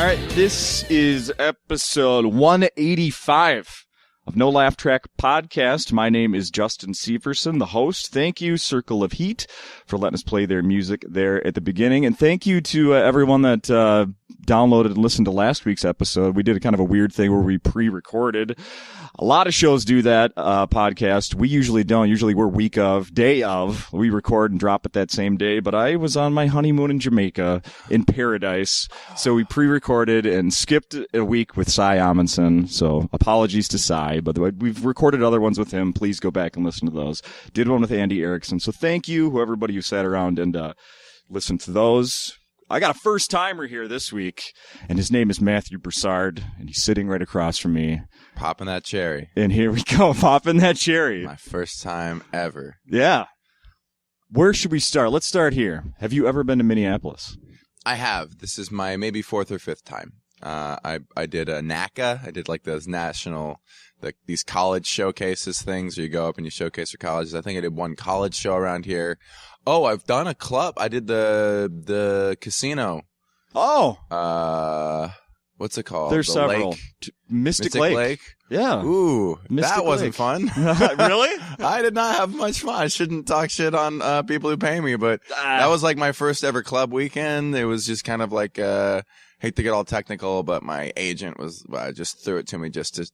right, this is episode 185 of No Laugh Track podcast. My name is Justin Severson, the host. Thank you, Circle of Heat, for letting us play their music there at the beginning. And thank you to everyone that downloaded and listened to last week's episode. We did a kind of a weird thing where we pre-recorded. A lot of shows do that, podcast. We usually don't. Usually we're week of, day of. We record and drop it that same day. But I was on my honeymoon in Jamaica, in paradise. So we pre-recorded and skipped a week with Cy Amundsen. So apologies to Cy. But we've recorded other ones with him. Please go back and listen to those. Did one with Andy Erickson. So thank you, everybody who sat around and listened to those. I got a first-timer here this week, and his name is Matthew Broussard, and he's sitting right across from me. Popping that cherry. And here we go, popping that cherry. My first time ever. Yeah. Where should we start? Let's start here. Have you ever been to Minneapolis? I have. This is my maybe fourth or fifth time. I did a NACA. I did like those national, these college showcases things where you go up and you showcase your colleges. I think I did one college show around here. Oh, I've done a club. I did the casino. Oh. What's it called? There's several. Lake. Mystic Lake. Yeah. Ooh, Mystic that wasn't Lake. fun. Really? I did not have much fun. I shouldn't talk shit on people who pay me, but that was like my first ever club weekend. It was just kind of like, hate to get all technical, but my agent just threw it to me just to,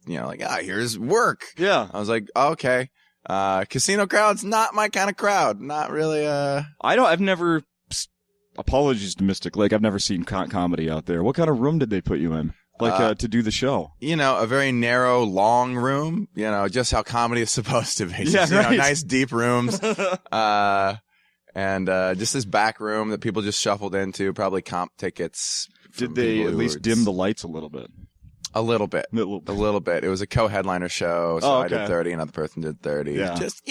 here's work. Yeah. I was like, okay. Casino crowd's not my kind of crowd. Not really. I've never, apologies to Mystic Lake, I've never seen comedy out there. What kind of room did they put you in? To do the show? A very narrow, long room. Just how comedy is supposed to be. Just, right. Nice deep rooms. And just this back room that people just shuffled into, probably comp tickets. Did they at least dim the lights a little bit? A little bit. A little bit. It was a co-headliner show, so I did 30, another person did 30. Yeah. Just,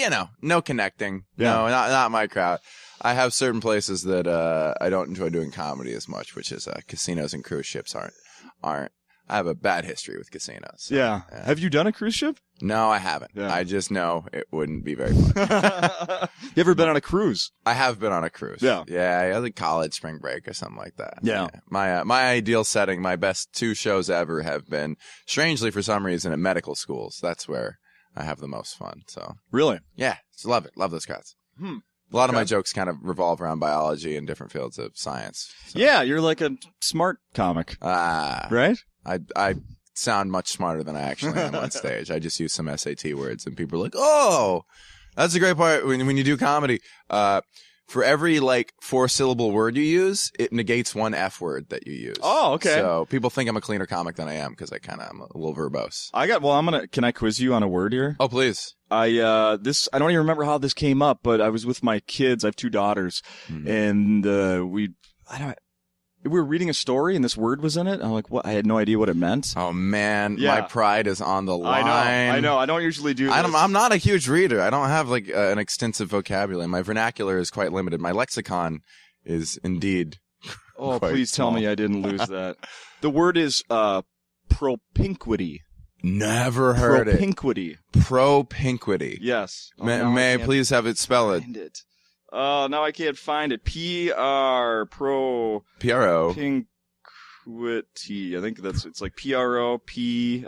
no connecting. Yeah. No, not my crowd. I have certain places that I don't enjoy doing comedy as much, which is casinos and cruise ships aren't. I have a bad history with casinos. So, yeah. Have you done a cruise ship? No, I haven't. Yeah. I just know it wouldn't be very fun. You ever been on a cruise? I have been on a cruise. Yeah. Yeah, like college spring break or something like that. Yeah. My ideal setting, my best two shows ever have been, strangely for some reason, at medical schools. That's where I have the most fun. So Really? yeah, just love it. Love those crowds. A lot of my jokes kind of revolve around biology and different fields of science. So. Yeah, you're like a smart comic. Right? I sound much smarter than I actually am on stage. I just use some SAT words, and people are like, "Oh, that's a great part when you do comedy." For every 4-syllable word you use, it negates one F word that you use. Oh, okay. So people think I'm a cleaner comic than I am because I'm a little verbose. Can I quiz you on a word here? Oh, please. I don't even remember how this came up, but I was with my kids. I have 2 daughters, and we were reading a story, and this word was in it. I'm like, what? I had no idea what it meant. Oh man, yeah. My pride is on the line. I know. I don't usually do this. I'm not a huge reader. I don't have an extensive vocabulary. My vernacular is quite limited. My lexicon is indeed. Oh, please tell me I didn't lose that. The word is propinquity. Never heard propinquity. Propinquity. Yes. May I please have it spell it? Find it. Oh, now I can't find it. P-R-O. Pinquity. I think it's like P-R-O-P-I-Q.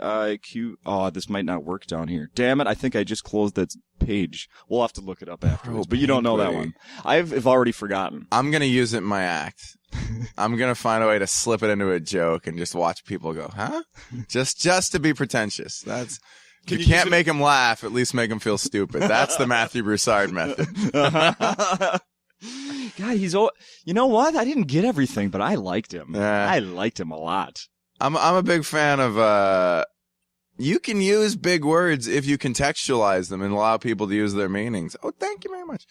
Oh, this might not work down here. Damn it. I think I just closed that page. We'll have to look it up afterwards, but you don't know that one. I've already forgotten. I'm going to use it in my act. I'm going to find a way to slip it into a joke and just watch people go, huh? Just to be pretentious. That's... You can't make him laugh, at least make him feel stupid. That's the Matthew Broussard method. God, you know what? I didn't get everything, but I liked him. I liked him a lot. I'm a big fan of, you can use big words if you contextualize them and allow people to use their meanings. Oh, thank you very much.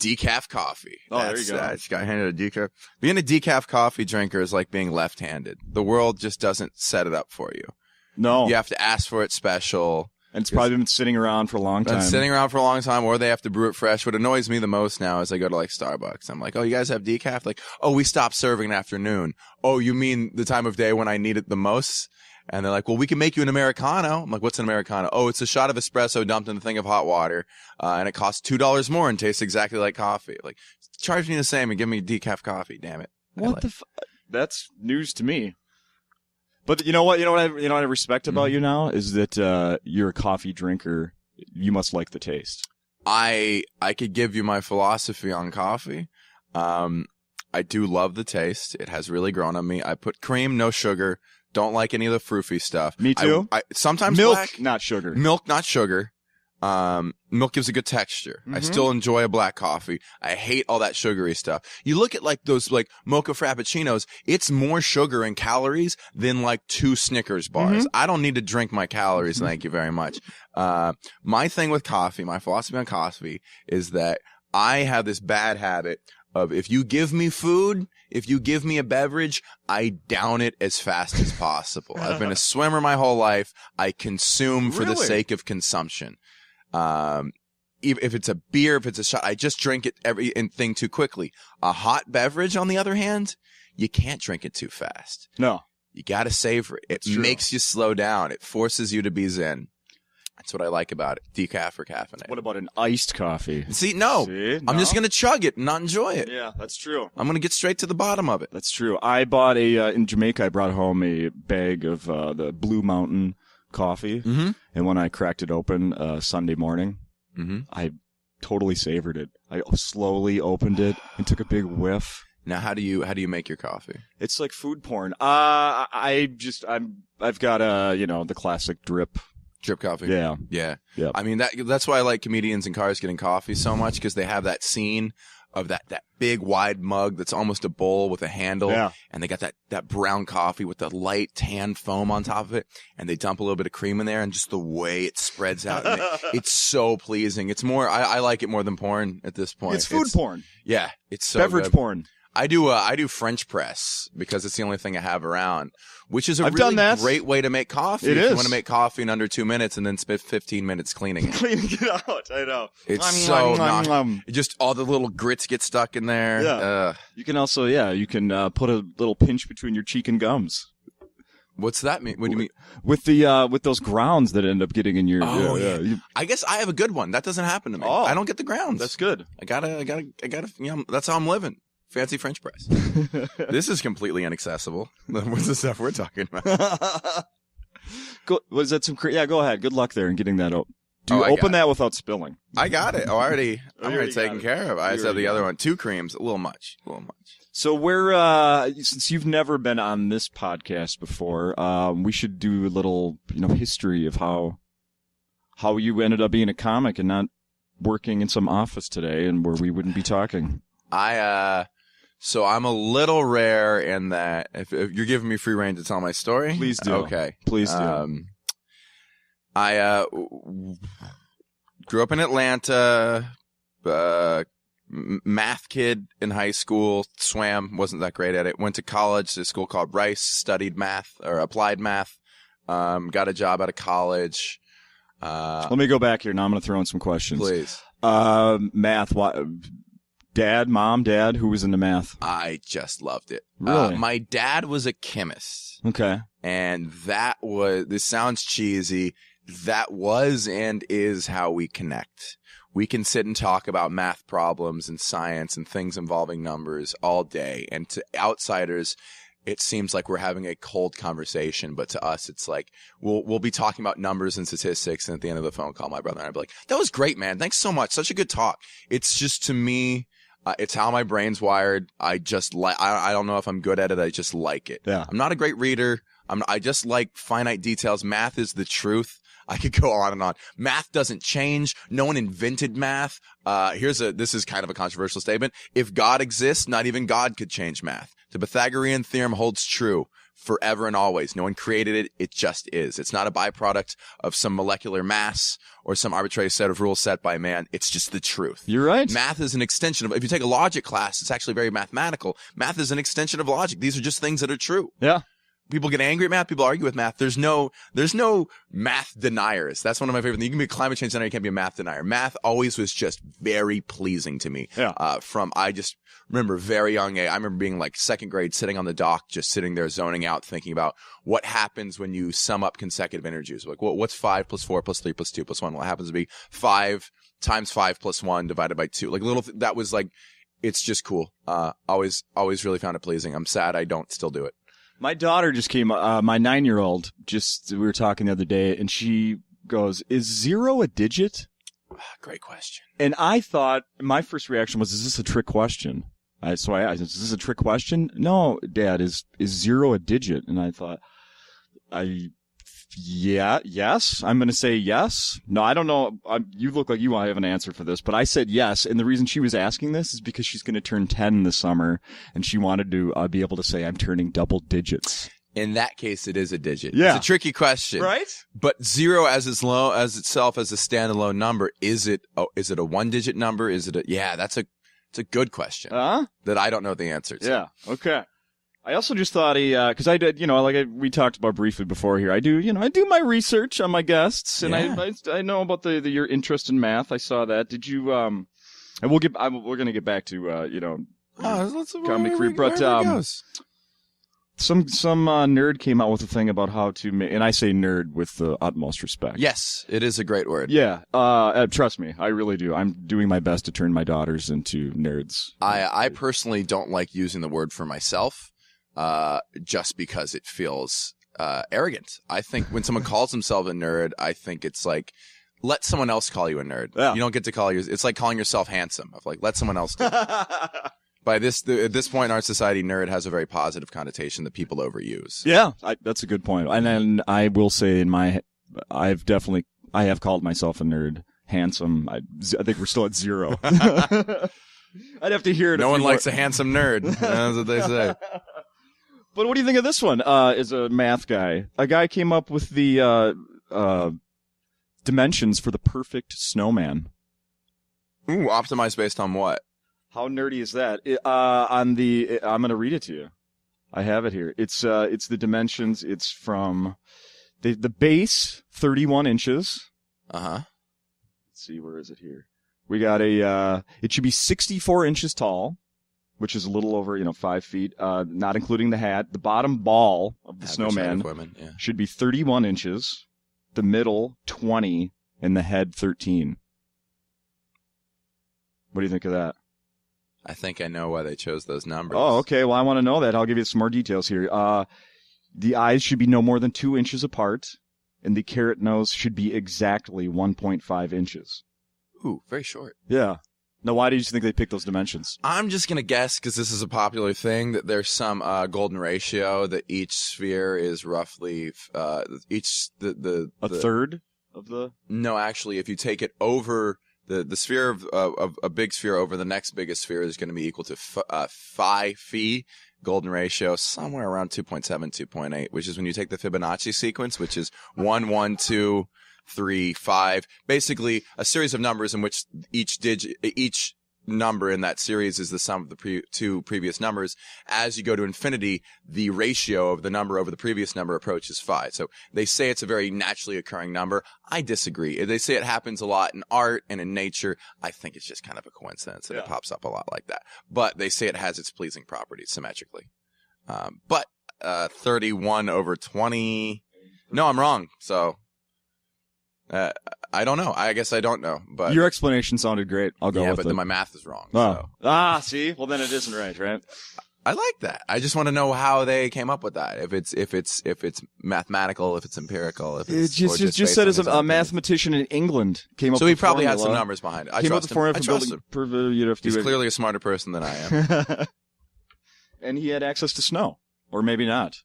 Decaf coffee. Oh, there you go. I just got handed a decaf. Being a decaf coffee drinker is like being left-handed. The world just doesn't set it up for you. No. You have to ask for it special. And it's probably been sitting around for a long time. Or they have to brew it fresh. What annoys me the most now is I go to Starbucks. I'm like, oh, you guys have decaf? Like, oh, we stopped serving in the afternoon. Oh, you mean the time of day when I need it the most? And they're like, well, we can make you an Americano. I'm like, what's an Americano? Oh, it's a shot of espresso dumped in a thing of hot water. And it costs $2 more and tastes exactly like coffee. Like, charge me the same and give me decaf coffee. Damn it. That's news to me. But you know what? You know what I respect about you now is that you're a coffee drinker. You must like the taste. I could give you my philosophy on coffee. I do love the taste. It has really grown on me. I put cream, no sugar. Don't like any of the froofy stuff. Me too. I sometimes milk, black. not sugar. Milk, not sugar. Milk gives a good texture. I still enjoy a black coffee. I hate all that sugary stuff. You look at like those like mocha frappuccinos, it's more sugar and calories than like 2 Snickers bars. I don't need to drink my calories. Thank you very much. My thing with coffee, my philosophy on coffee is that I have this bad habit of if you give me food, if you give me a beverage, I down it as fast as possible. I've been a swimmer my whole life. I consume for the sake of consumption. If it's a beer, if it's a shot, I just drink it everything too quickly. A hot beverage, on the other hand, you can't drink it too fast. No. You got to savor it. It makes you slow down. It forces you to be zen. That's what I like about it. Decaf or caffeinated. What about an iced coffee? See, no. I'm just going to chug it and not enjoy it. Yeah, that's true. I'm going to get straight to the bottom of it. That's true. I bought in Jamaica, I brought home a bag of the Blue Mountain coffee. And when I cracked it open Sunday morning, I totally savored it. I slowly opened it and took a big whiff. Now, how do you make your coffee? It's like food porn. I've got the classic drip coffee. Yeah. I mean that's why I like comedians in cars getting coffee so much, because they have that scene of that big wide mug that's almost a bowl with a handle, and they got that brown coffee with the light tan foam on top of it, and they dump a little bit of cream in there, and just the way it spreads out, it's so pleasing. It's more I like it more than porn at this point. It's food porn. Yeah, it's so beverage good. porn. I do French press because it's the only thing I have around, which is a really great way to make coffee. It if is. You want to make coffee in under 2 minutes and then spend 15 minutes cleaning it. Cleaning it out, I know. It's so just all the little grits get stuck in there. Yeah. You can also, put a little pinch between your cheek and gums. What's that mean? What do you mean? With with those grounds that end up getting in your. I guess I have a good one. That doesn't happen to me. I don't get the grounds. That's good. I gotta. That's how I'm living. Fancy French press. This is completely inaccessible. What's the stuff we're talking about? Was that some? Go ahead. Good luck there in getting that open. Do you open that without spilling? I got it. I'm already taken care of. I just have the other one. 2 creams. A little much. So since you've never been on this podcast before, we should do a little, history of how you ended up being a comic and not working in some office today, and where we wouldn't be talking. So I'm a little rare in that if you're giving me free rein to tell my story. Please do. Okay. Please do. I grew up in Atlanta, math kid in high school, swam, wasn't that great at it. Went to college, to a school called Rice, studied math or applied math, got a job out of college. Let me go back here. Now I'm going to throw in some questions. Please. Math, Dad, who was into math? I just loved it. Really? My dad was a chemist. Okay. And this sounds cheesy, that was and is how we connect. We can sit and talk about math problems and science and things involving numbers all day. And to outsiders, it seems like we're having a cold conversation, but to us, it's like we'll be talking about numbers and statistics, and at the end of the phone call, my brother and I'd be like, "That was great, man. Thanks so much. Such a good talk." It's just, to me, it's how my brain's wired. I just I don't know if I'm good at it. I just like it. Yeah. I'm not a great reader. I just like finite details. Math is the truth. I could go on and on. Math doesn't change. No one invented math. This is kind of a controversial statement. If God exists, not even God could change math. The Pythagorean theorem holds true forever and always. No one created it. It just is. It's not a byproduct of some molecular mass or some arbitrary set of rules set by man. It's just the truth. You're right. Math is an extension of, if you take a logic class, it's actually very mathematical. Math is an extension of logic. These are just things that are true. Yeah. People get angry at math. People argue with math. There's no math deniers. That's one of my favorite things. You can be a climate change denier. You can't be a math denier. Math always was just very pleasing to me. Yeah. I just remember very young age. I remember being like second grade, sitting on the dock, just sitting there zoning out, thinking about what happens when you sum up consecutive integers. Like, what's 5 plus 4 plus 3 plus 2 plus 1? Well, it happens to be 5 times 5 plus 1 divided by 2. Like that was like, it's just cool. Always really found it pleasing. I'm sad I don't still do it. My daughter just came, my 9-year-old, we were talking the other day, and she goes, is 0 a digit? Great question. And I thought, my first reaction was, is this a trick question? So I asked, is this a trick question? No, Dad, is 0 a digit? And I thought, yes. I'm going to say yes. No, I don't know. You look like you have an answer for this, but I said yes. And the reason she was asking this is because she's going to turn 10 this summer, and she wanted to be able to say, I'm turning double digits. In that case, it is a digit. Yeah. It's a tricky question. Right? But 0 as itself as a standalone number, is it a 1-digit number? It's a good question that I don't know the answer to. Yeah. Okay. I also just thought because I did, we talked about briefly before here. I do my research on my guests, and I know about your interest in math. I saw that. Did you? And we're gonna get back to comedy career, but some nerd came out with a thing about how to make, and I say nerd with the utmost respect. Yes, it is a great word. Yeah. Trust me, I really do. I'm doing my best to turn my daughters into nerds. I personally don't like using the word for myself. Just because it feels arrogant. I think when someone calls themselves a nerd, I think it's like, let someone else call you a nerd. Yeah. You don't get to call you. It's like calling yourself handsome. Of like, let someone else do it. At this point in our society, nerd has a very positive connotation that people overuse. Yeah, that's a good point. And then I will say I have called myself a nerd. Handsome. I think we're still at 0. I'd have to hear it. No one likes a handsome nerd. That's what they say. But what do you think of this one? Is a math guy. A guy came up with the dimensions for the perfect snowman. Ooh, optimized based on what? How nerdy is that? I'm going to read it to you. I have it here. It's the dimensions. It's from the base 31 inches. Uh-huh. Let's see, where is it here? We got it should be 64 inches tall, which is a little over, 5 feet, not including the hat. The bottom ball of the snowman should be 31 inches, the middle 20, and the head 13. What do you think of that? I think I know why they chose those numbers. Oh, okay. Well, I want to know that. I'll give you some more details here. The eyes should be no more than 2 inches apart, and the carrot nose should be exactly 1.5 inches. Ooh, very short. Yeah. Now, why do you think they picked those dimensions? I'm just going to guess, because this is a popular thing, that there's some golden ratio that each sphere is roughly a third of the... No, actually, if you take it over the sphere of a big sphere over the next biggest sphere is going to be equal to phi phi. Golden ratio somewhere around 2.7, 2.8, which is when you take the Fibonacci sequence, which is 1, 1, 2, 3, 5, basically a series of numbers in which each number in that series is the sum of the two previous numbers. As you go to infinity, the ratio of the number over the previous number approaches 5. So they say it's a very naturally occurring number. I disagree. They say it happens a lot in art and in nature. I think it's just kind of a coincidence that it pops up a lot like that. But they say it has its pleasing properties symmetrically. But 31 over 20... No, I'm wrong. So... I don't know. I guess I don't know. But your explanation sounded great. I'll go with it. Yeah, but then my math is wrong. Oh. So. See? Well, then it isn't right? I like that. I just want to know how they came up with that. If it's mathematical, if it's empirical, if it's just said as a mathematician in England came up. So he probably had some numbers behind it. I trust him. I trust him. He's clearly a smarter person than I am. And he had access to snow, or maybe not.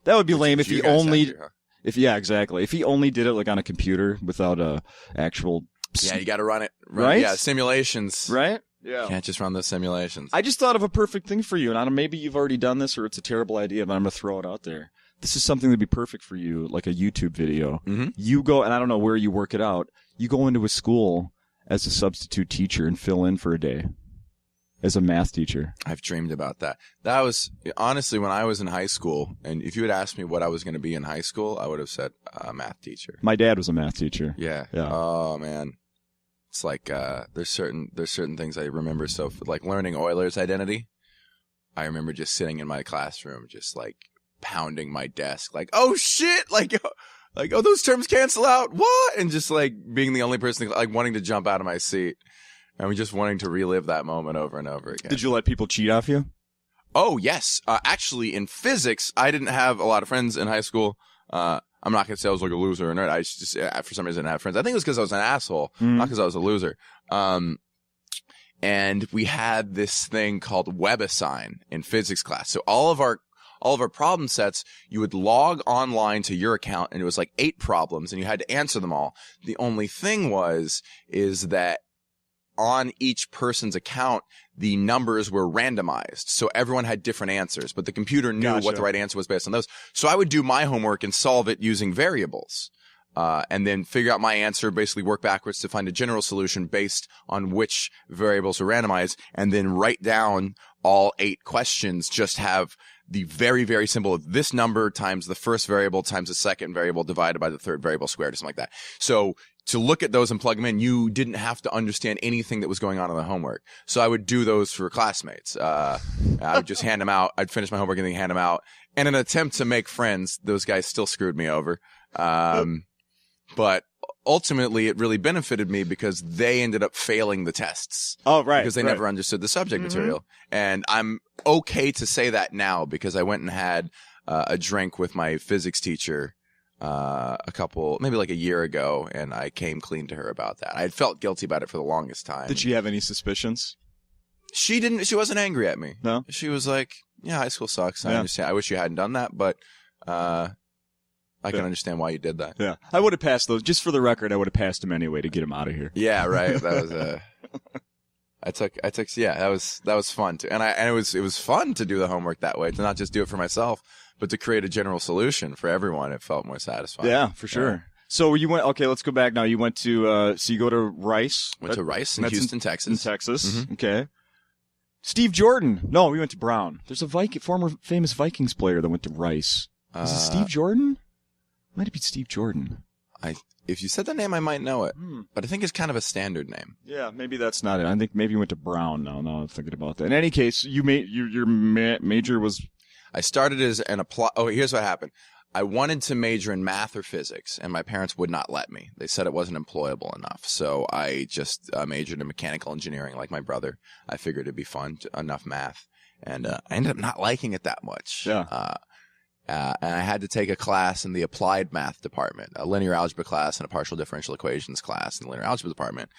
That would be lame if he only. Exactly. If he only did it like on a computer without a actual... Yeah, you got to run it. Right? Yeah, simulations. Right? Yeah. You can't just run those simulations. I just thought of a perfect thing for you, and I don't know, maybe you've already done this or it's a terrible idea, but I'm going to throw it out there. This is something that'd be perfect for you, like a YouTube video. Mm-hmm. You go, and I don't know where you work it out, you go into a school as a substitute teacher and fill in for a day. As a math teacher. I've dreamed about that. That was, honestly, when I was in high school, and if you had asked me what I was going to be in high school, I would have said a math teacher. My dad was a math teacher. Yeah. Oh, man. It's like, there's certain things I remember. So, like learning Euler's identity, I remember just sitting in my classroom, just like pounding my desk, like, oh shit! Like, oh, those terms cancel out. What? And just like being the only person, like wanting to jump out of my seat. And we're just wanting to relive that moment over and over again. Did you let people cheat off you? Oh, yes. Actually, in physics, I didn't have a lot of friends in high school. I'm not going to say I was like a loser or a nerd. I just, for some reason, didn't have friends. I think it was because I was an asshole, not because I was a loser. And we had this thing called WebAssign in physics class. So all of our problem sets, you would log online to your account, and it was like 8 problems, and you had to answer them all. The only thing is that on each person's account, the numbers were randomized. So everyone had different answers, but the computer knew what the right answer was based on those. So I would do my homework and solve it using variables. And then figure out my answer, basically work backwards to find a general solution based on which variables were randomized, and then write down all 8 questions, just have the very, very simple of this number times the first variable times the second variable divided by the third variable squared or something like that. So to look at those and plug them in, you didn't have to understand anything that was going on in the homework. So I would do those for classmates. I would just hand them out. I'd finish my homework and then hand them out. In an attempt to make friends, those guys still screwed me over. But ultimately, it really benefited me because they ended up failing the tests. Oh, right. Because they never understood the subject material. And I'm okay to say that now because I went and had a drink with my physics teacher maybe like a year ago, and I came clean to her about that. I had felt guilty about it for the longest time. Did she have any suspicions? She didn't. She wasn't angry at me. No? She was like, yeah, high school sucks. I understand. I wish you hadn't done that, but I can understand why you did that. Yeah. I would have passed those. Just for the record, I would have passed him anyway to get him out of here. Yeah, right. That was that was fun too. And it was fun to do the homework that way, to not just do it for myself, but to create a general solution for everyone. It felt more satisfying. Yeah, for sure. Yeah. So you went, okay, let's go back now. You went to, so you go to Rice. Went to Rice in Houston, Texas. In Texas. Mm-hmm. Okay. Steve Jordan. No, we went to Brown. There's a former famous Vikings player that went to Rice. Was it Steve Jordan? Might have been Steve Jordan. If you said the name, I might know it. But I think it's kind of a standard name. Yeah, maybe that's not it. I think maybe you went to Brown now. Now I'm thinking about that. In any case, your major was... I started as an apply... Oh, here's what happened. I wanted to major in math or physics, and my parents would not let me. They said it wasn't employable enough. So I just majored in mechanical engineering like my brother. I figured it'd be fun, enough math. And I ended up not liking it that much. Yeah. And I had to take a class in the applied math department, a linear algebra class and a partial differential equations class in the linear algebra department.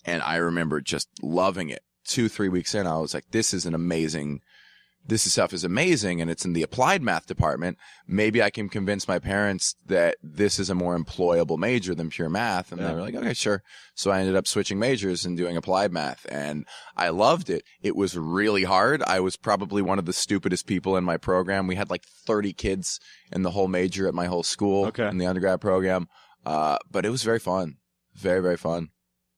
And I remember just loving it. 2-3 weeks in, I was like, this stuff is amazing, and it's in the applied math department. Maybe I can convince my parents that this is a more employable major than pure math. And they were like, okay, sure. So I ended up switching majors and doing applied math, and I loved it. It was really hard. I was probably one of the stupidest people in my program. We had like 30 kids in the whole major at my whole school in the undergrad program. But it was very fun. Very, very fun.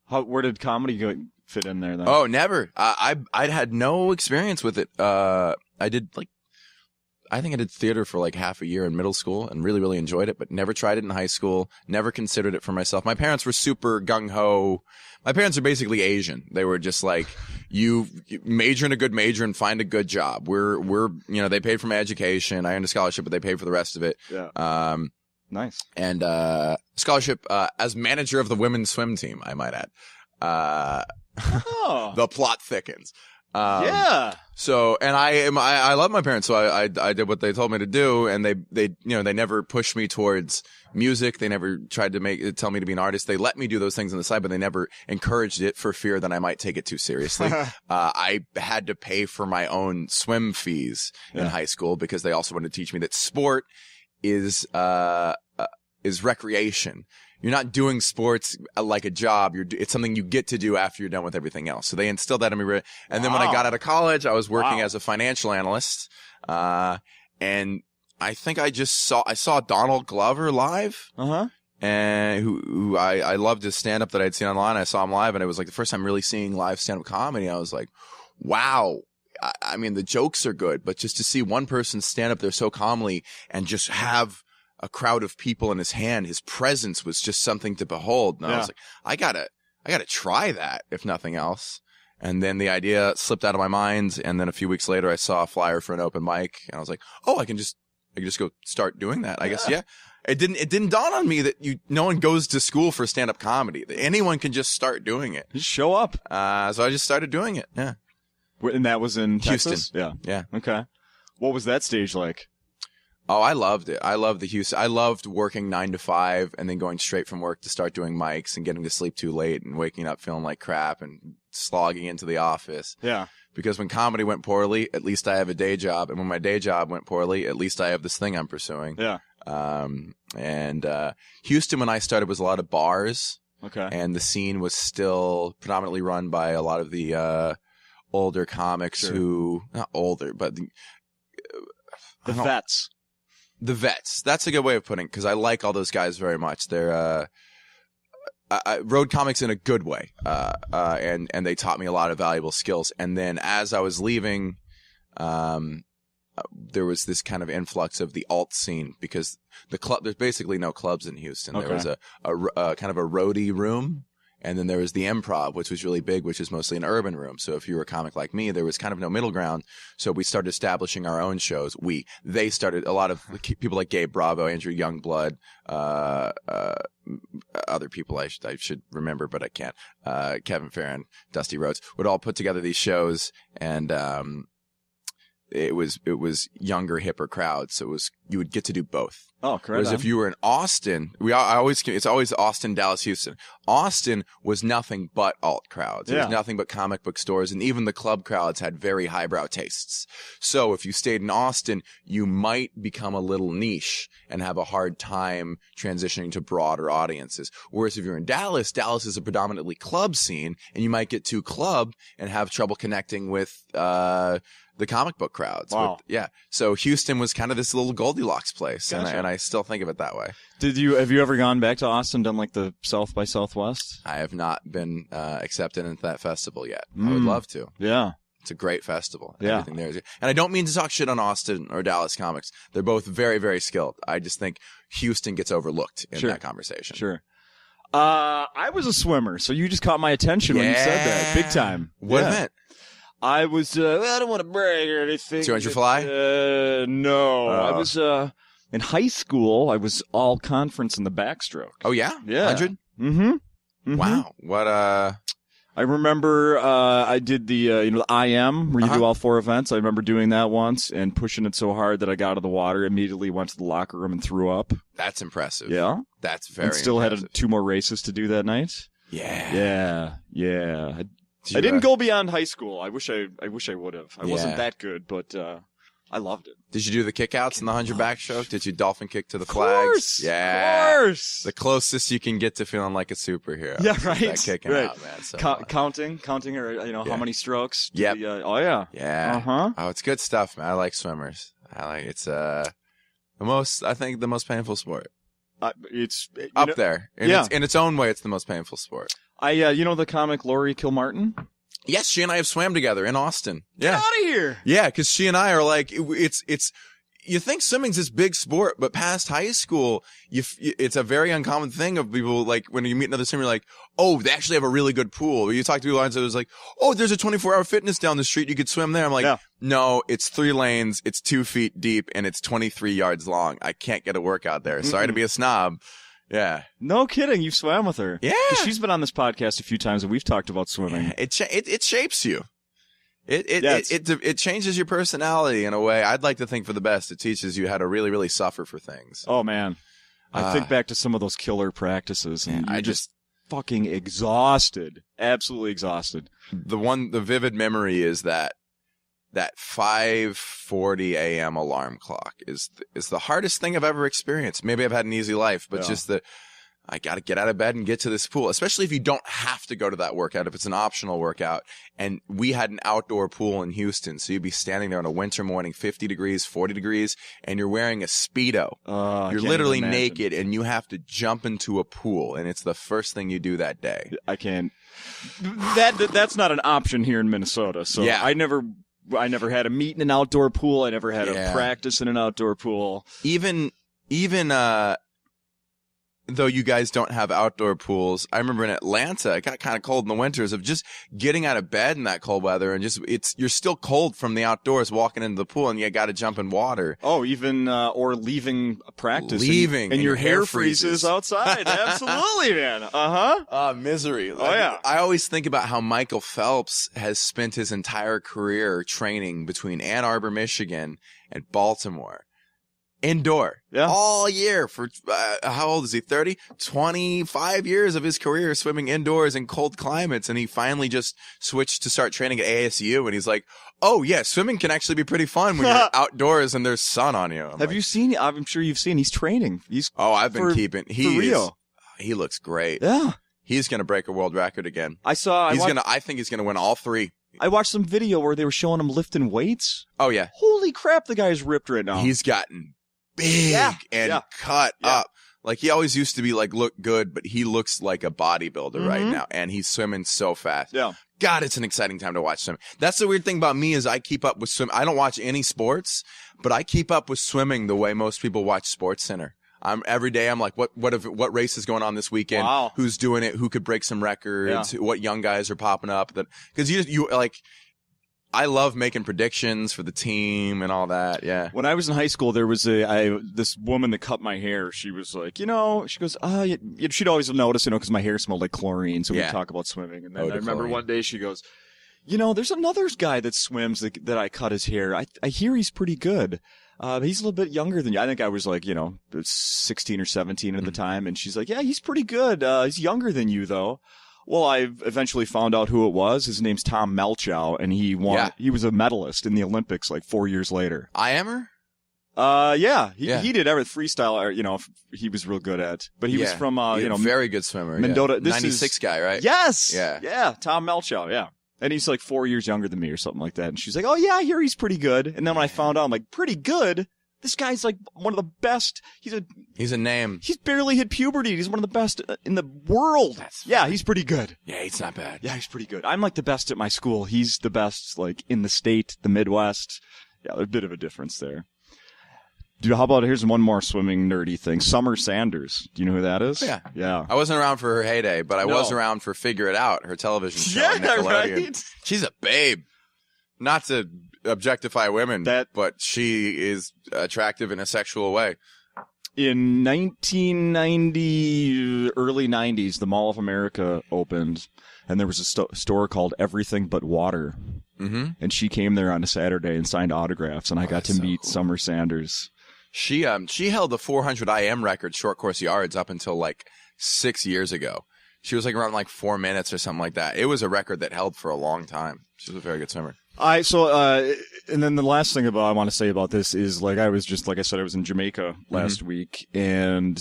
Where did comedy fit in there then? Oh, never. I'd had no experience with it. I think I did theater for like half a year in middle school and really, really enjoyed it, but never tried it in high school, never considered it for myself. My parents were super gung-ho. My parents are basically Asian. They were just like, you major in a good major and find a good job. They paid for my education. I earned a scholarship, but they paid for the rest of it. Yeah. Nice. And scholarship as manager of the women's swim team, I might add. The plot thickens. So, and I love my parents, so I did what they told me to do, and they never pushed me towards music. They never tried to tell me to be an artist. They let me do those things on the side, but they never encouraged it for fear that I might take it too seriously. I had to pay for my own swim fees in high school because they also wanted to teach me that sport is recreation. You're not doing sports like a job. It's something you get to do after you're done with everything else. So they instilled that in me. And then when I got out of college, I was working as a financial analyst. And I think I saw Donald Glover live. And who I loved his stand up that I'd seen online. I saw him live, and it was like the first time really seeing live stand up comedy. I was like, wow. I mean, the jokes are good, but just to see one person stand up there so calmly and just have a crowd of people in his hand, his presence was just something to behold. And I was like, I gotta try that, if nothing else. And then the idea slipped out of my mind. And then a few weeks later, I saw a flyer for an open mic, and I was like, oh, I can just go start doing that. I guess, It didn't dawn on me that no one goes to school for stand-up comedy. That anyone can just start doing it. Just show up. So I just started doing it. Yeah. And that was in Houston. Texas? Yeah. Yeah. Okay. What was that stage like? Oh, I loved it. I loved the Houston. I loved working 9 to 5 and then going straight from work to start doing mics and getting to sleep too late and waking up feeling like crap and slogging into the office. Yeah. Because when comedy went poorly, at least I have a day job. And when my day job went poorly, at least I have this thing I'm pursuing. Yeah. Houston, when I started, was a lot of bars. Okay. And the scene was still predominantly run by a lot of the older comics who, not older, but the vets. The vets. That's a good way of putting it, because I like all those guys very much. They're road comics in a good way, and they taught me a lot of valuable skills. And then as I was leaving, there was this kind of influx of the alt scene, because there's basically no clubs in Houston. Okay. There was a kind of a roadie room. And then there was the Improv, which was really big, which is mostly an urban room. So if you were a comic like me, there was kind of no middle ground. So we started establishing our own shows. They started, a lot of people like Gabe Bravo, Andrew Youngblood, other people I should remember, but I can't. Kevin Farron, Dusty Rhodes would all put together these shows, and it was younger, hipper crowds. So you would get to do both. Oh, correct. Whereas if you were in Austin, it's always Austin, Dallas, Houston. Austin was nothing but alt crowds. It was nothing but comic book stores, and even the club crowds had very highbrow tastes. So if you stayed in Austin, you might become a little niche and have a hard time transitioning to broader audiences. Whereas if you're in Dallas, Dallas is a predominantly club scene, and you might get too club and have trouble connecting with the comic book crowds. Wow. So Houston was kind of this little Goldilocks place, Gotcha. and I still think of it that way. Have you ever gone back to Austin, done like the South by Southwest? I have not been accepted into that festival yet. I would love to. Yeah. It's a great festival. Yeah. Everything there is. And I don't mean to talk shit on Austin or Dallas comics. They're both very, very skilled. I just think Houston gets overlooked in that conversation. Sure. I was a swimmer, so you just caught my attention when you said that. Big time. What event? I was, I don't want to brag or anything. 200 fly? No. I was, in high school, I was all conference in the backstroke. Oh, yeah? Yeah. 100? Mm-hmm. Wow. What, I remember, I did the, the IM, where you do all 4 events. I remember doing that once and pushing it so hard that I got out of the water, immediately went to the locker room and threw up. That's impressive. Yeah. That's very and still impressive. had 2 more races to do that night. Yeah. Yeah. I didn't go beyond high school. I wish I would have. I wasn't that good, but I loved it. Did you do the kickouts in the 100 backstroke? Did you dolphin kick to the flags? Yeah. Of course. The closest you can get to feeling like a superhero. Yeah, right. That kicking out, man. So counting, or how many strokes? Yep. Oh yeah. Yeah. Uh-huh. Oh, it's good stuff, man. I like swimmers. It's the most painful sport. It's up there. In its own way, it's the most painful sport. The comic Lori Kilmartin? Yes, she and I have swam together in Austin. Get out of here. Yeah, because she and I are like, it's. You think swimming's this big sport, but past high school, it's a very uncommon thing of people, like, when you meet another swimmer, you're like, oh, they actually have a really good pool. You talk to people, and it was like, oh, there's a 24-hour fitness down the street. You could swim there. I'm like, no, it's 3 lanes, it's 2 feet deep, and it's 23 yards long. I can't get a workout there. Sorry to be a snob. Yeah. No kidding. You swam with her. Yeah. She's been on this podcast a few times, and we've talked about swimming. It shapes you. It changes your personality in a way. I'd like to think for the best. It teaches you how to really, really suffer for things. Oh, man. I think back to some of those killer practices, and I just fucking exhausted. Absolutely exhausted. The vivid memory is that 5:40 a.m. alarm clock is the hardest thing I've ever experienced. Maybe I've had an easy life, but just I got to get out of bed and get to this pool, especially if you don't have to go to that workout, if it's an optional workout. And we had an outdoor pool in Houston, so you'd be standing there on a winter morning, 50 degrees, 40 degrees, and you're wearing a Speedo. You're literally naked, and you have to jump into a pool, and it's the first thing you do that day. I can't. That's not an option here in Minnesota, so I never had a meet in an outdoor pool. I never had a practice in an outdoor pool. Even though you guys don't have outdoor pools, I remember in Atlanta, it got kind of cold in the winters of just getting out of bed in that cold weather and just, you're still cold from the outdoors walking into the pool and you got to jump in water. Oh, even, or leaving practice. Leaving. And your hair freezes outside. Absolutely, man. Uh-huh. Misery. Oh, yeah. I always think about how Michael Phelps has spent his entire career training between Ann Arbor, Michigan and Baltimore. Indoor. Yeah. All year for, how old is he? 30? 25 years of his career swimming indoors in cold climates. And he finally just switched to start training at ASU. And he's like, oh yeah, swimming can actually be pretty fun when you're outdoors and there's sun on you. Have you seen, I'm sure you've seen, he's training. I've been keeping, for Rio. He looks great. Yeah. He's going to break a world record again. I think he's going to win all three. I watched some video where they were showing him lifting weights. Oh yeah. Holy crap, the guy's ripped right now. He's gotten big and cut up. Like he always used to be like look good, but he looks like a bodybuilder right now, and he's swimming so fast. Yeah. God, it's an exciting time to watch swimming. That's the weird thing about me is I keep up with swim. I don't watch any sports, but I keep up with swimming the way most people watch SportsCenter. Every day I'm like, what race is going on this weekend? Wow. Who's doing it? Who could break some records? Yeah. What young guys are popping up? Because you like. I love making predictions for the team and all that. Yeah. When I was in high school, there was this woman that cut my hair. She was like, she goes, she'd always notice, because my hair smelled like chlorine. So we'd talk about swimming. And then I remember one day she goes, there's another guy that swims that I cut his hair. I hear he's pretty good. He's a little bit younger than you. I think I was like, 16 or 17 at the time. And she's like, yeah, he's pretty good. He's younger than you though. Well, I eventually found out who it was. His name's Tom Melchow, and he won. Yeah. He was a medalist in the Olympics like 4 years later. IMer? Yeah. He did everything freestyle. He was real good at. But he was from very good swimmer. Mendota. Yeah. 96 guy, right? Yes. Yeah. Yeah. Tom Melchow. Yeah. And he's like 4 years younger than me or something like that. And she's like, oh yeah, I hear he's pretty good. And then when I found out, I'm like, pretty good. This guy's like one of the best. He's a name. He's barely hit puberty. He's one of the best in the world. Yeah, he's pretty good. Yeah, he's not bad. Yeah, he's pretty good. I'm like the best at my school. He's the best like in the state, the Midwest. Yeah, there's a bit of a difference there. Dude, how about here's one more swimming nerdy thing. Summer Sanders. Do you know who that is? Yeah. Yeah. I wasn't around for her heyday, but I was around for Figure It Out, her television show on Nickelodeon. Right? She's a babe. Not to objectify women, but she is attractive in a sexual way. In 1990, early 90s, the Mall of America opened, and there was a store called Everything But Water. Mm-hmm. And she came there on a Saturday and signed autographs, and I got to meet Summer Sanders. She held the 400 IM record short course yards up until like 6 years ago. She was like around like 4 minutes or something like that. It was a record that held for a long time. She was a very good swimmer. And then the last thing I want to say about this is like I was in Jamaica last week, and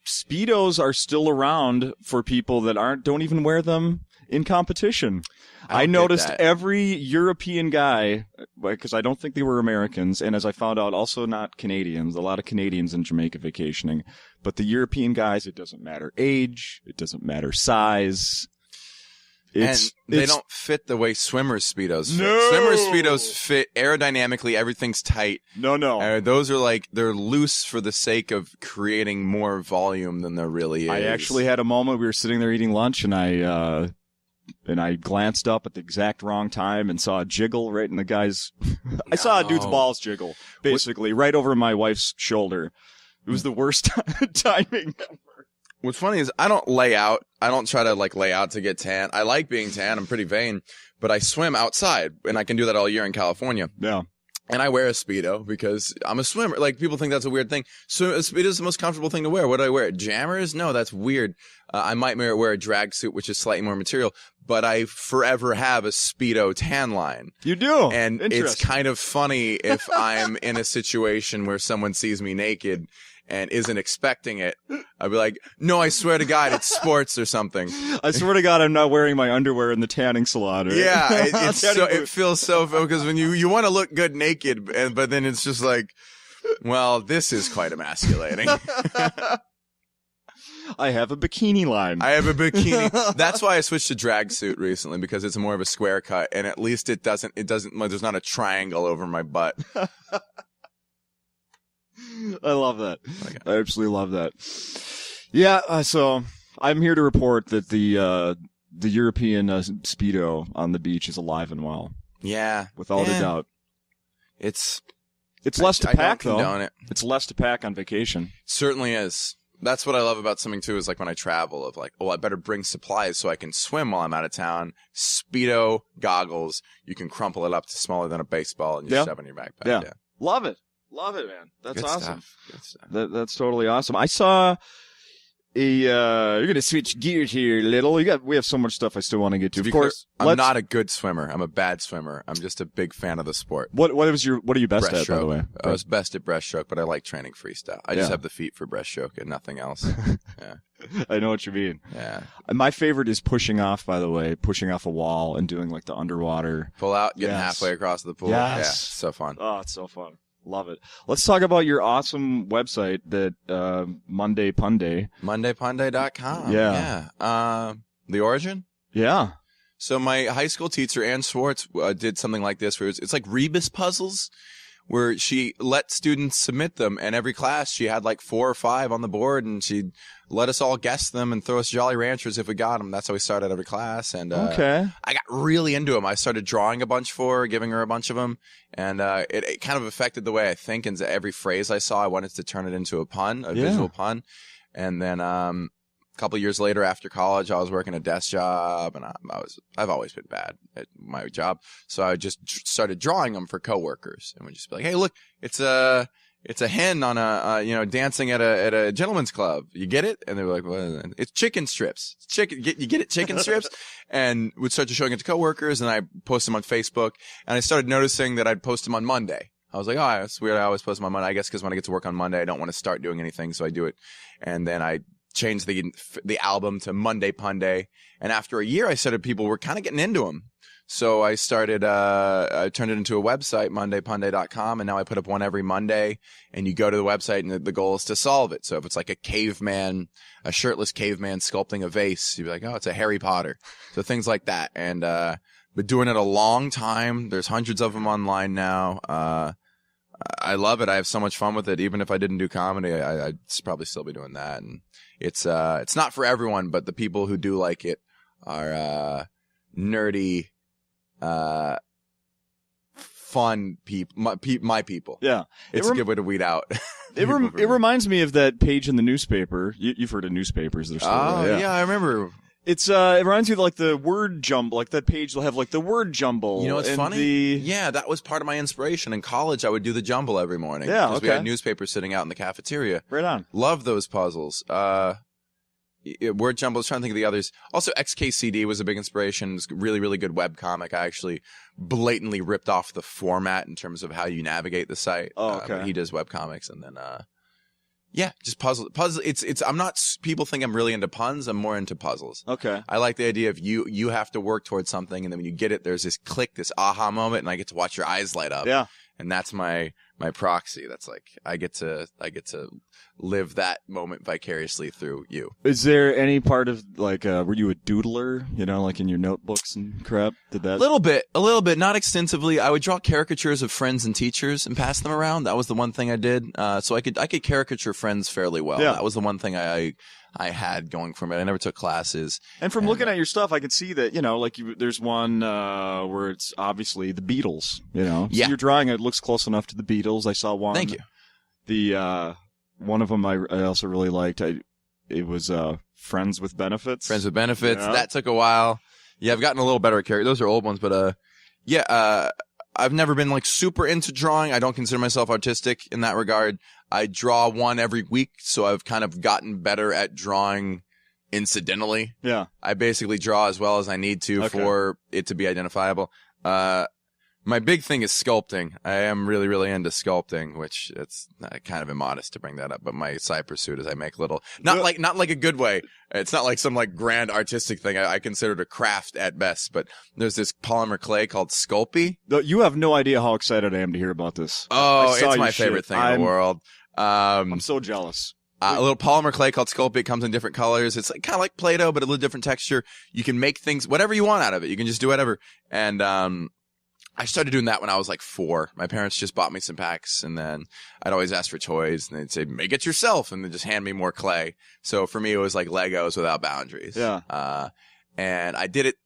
Speedos are still around for people that don't even wear them in competition. I noticed every European guy, because I don't think they were Americans, and as I found out, also not Canadians. A lot of Canadians in Jamaica vacationing, but the European guys, it doesn't matter age, it doesn't matter size. They don't fit the way swimmers' Speedos fit. No! Swimmers' Speedos fit aerodynamically. Everything's tight. No. Those are like, they're loose for the sake of creating more volume than there really is. I actually had a moment. We were sitting there eating lunch, and I glanced up at the exact wrong time and saw a jiggle right in the guy's... I saw a dude's balls jiggle, basically, right over my wife's shoulder. It was the worst timing ever. What's funny is I don't lay out. I don't try to like lay out to get tan. I like being tan. I'm pretty vain, but I swim outside, and I can do that all year in California. Yeah. And I wear a Speedo because I'm a swimmer. Like, people think that's a weird thing. So a Speedo is the most comfortable thing to wear. What do I wear? Jammers? No, that's weird. I might wear a drag suit, which is slightly more material, but I forever have a Speedo tan line. You do? And it's kind of funny if I'm in a situation where someone sees me naked and isn't expecting it. I'd be like, no, I swear to God, it's sports or something. I swear to God, I'm not wearing my underwear in the tanning salon. Right? Yeah, it feels so, because when you want to look good naked, but then it's just like, well, this is quite emasculating. I have a bikini line. That's why I switched to drag suit recently, because it's more of a square cut, and at least it doesn't, there's not a triangle over my butt. I love that. Okay. I absolutely love that. Yeah, so I'm here to report that the European Speedo on the beach is alive and well. Yeah. Without a doubt. It's less to pack, don't though. condone it. It's less to pack on vacation. Certainly is. That's what I love about swimming too, is like when I travel of like, oh, I better bring supplies so I can swim while I'm out of town. Speedo, goggles, you can crumple it up to smaller than a baseball and you shove it in your backpack. Yeah. Love it. Love it, man. That's Good awesome. Stuff. Good stuff. That's totally awesome. I saw you're going to switch gears here a little. We have so much stuff I still want to get to. Of course, I'm not a good swimmer. I'm a bad swimmer. I'm just a big fan of the sport. What are you best at, by the way? I was best at breaststroke, but I like training freestyle. I just have the feet for breaststroke and nothing else. Yeah. I know what you mean. Yeah. My favorite is pushing off, by the way, pushing off a wall and doing like the underwater. Pull out, getting halfway across the pool. Yes. Yeah. So fun. Oh, it's so fun. Love it. Let's talk about your awesome website that Monday Punday. MondayPunday.com. Yeah. Yeah. The origin? Yeah. So my high school teacher, Ann Swartz, did something like this where it's like rebus puzzles, where she let students submit them, and every class she had like 4 or 5 on the board, and she'd let us all guess them and throw us Jolly Ranchers if we got them. That's how we started every class. And okay. I got really into them. I started drawing a bunch for her, giving her a bunch of them, and it kind of affected the way I think. And every phrase I saw, I wanted to turn it into a pun, a visual pun. And then a couple of years later, after college, I was working a desk job, and I've always been bad at my job, so I just started drawing them for coworkers, and would just be like, "Hey, look, it's a hen on dancing at a gentleman's club. You get it?" And they were like, "Well, it's chicken strips. It's chicken. You get it? Chicken strips." And would start to showing it to coworkers, and I post them on Facebook, and I started noticing that I'd post them on Monday. I was like, "Oh, that's weird. I always post them on Monday. I guess because when I get to work on Monday, I don't want to start doing anything, so I do it." And then I changed the album to Monday Punday, and after a year, I started people were kind of getting into them. So I started, I turned it into a website, MondayPunday.com, and now I put up one every Monday, and you go to the website, and the goal is to solve it. So if it's like a shirtless caveman sculpting a vase, you'd be like, oh, it's a Harry Potter. So things like that. And, been doing it a long time. There's hundreds of them online now. I love it. I have so much fun with it. Even if I didn't do comedy, I'd probably still be doing that. And it's not for everyone, but the people who do like it are, nerdy, fun people, my people. Yeah. It's a good way to weed out. It reminds me of that page in the newspaper. You've heard of newspapers. They're still yeah, I remember. It reminds you of like the word jumble, like that page will have like the word jumble. You know what's funny? Yeah, that was part of my inspiration. In college, I would do the jumble every morning. Yeah, because we had newspapers sitting out in the cafeteria. Right on. Love those puzzles. Word jumble. I was trying to think of the others. Also, XKCD was a big inspiration. It's a really, really good webcomic. I actually blatantly ripped off the format in terms of how you navigate the site. Oh, okay. He does webcomics, and then yeah, just puzzle. It's. I'm not. People think I'm really into puns. I'm more into puzzles. Okay. I like the idea of you have to work towards something, and then when you get it, there's this click, this aha moment, and I get to watch your eyes light up. Yeah. And that's my proxy. That's like I get to live that moment vicariously through you. Is there any part of like were you a doodler? You know, like in your notebooks and crap? Did that? A little bit, not extensively. I would draw caricatures of friends and teachers and pass them around. That was the one thing I did. So I could caricature friends fairly well. Yeah. That was the one thing I had going from it. I never took classes. And from looking at your stuff, I could see that, you know, like there's one where it's obviously the Beatles, you know. So you're drawing it looks close enough to the Beatles. I saw one. Thank you. The one of them I also really liked. It was Friends with Benefits. Friends with Benefits. Yeah. That took a while. Yeah, I've gotten a little better at character. Those are old ones, but I've never been like super into drawing. I don't consider myself artistic in that regard. I draw one every week, so I've kind of gotten better at drawing incidentally. Yeah. I basically draw as well as I need to for it to be identifiable. My big thing is sculpting. I am really, really into sculpting, which it's kind of immodest to bring that up, but my side pursuit is I make little, not like a good way. It's not like some like grand artistic thing. I consider it a craft at best, but there's this polymer clay called Sculpey. You have no idea how excited I am to hear about this. Oh, it's my favorite thing in the world. I'm so jealous. A little polymer clay called Sculpey. It comes in different colors. It's like, kind of like Play-Doh, but a little different texture. You can make things, whatever you want out of it. You can just do whatever. And, I started doing that when I was like 4. My parents just bought me some packs, and then I'd always ask for toys, and they'd say, make it yourself, and then just hand me more clay. So for me, it was like Legos without boundaries. Yeah. And I did it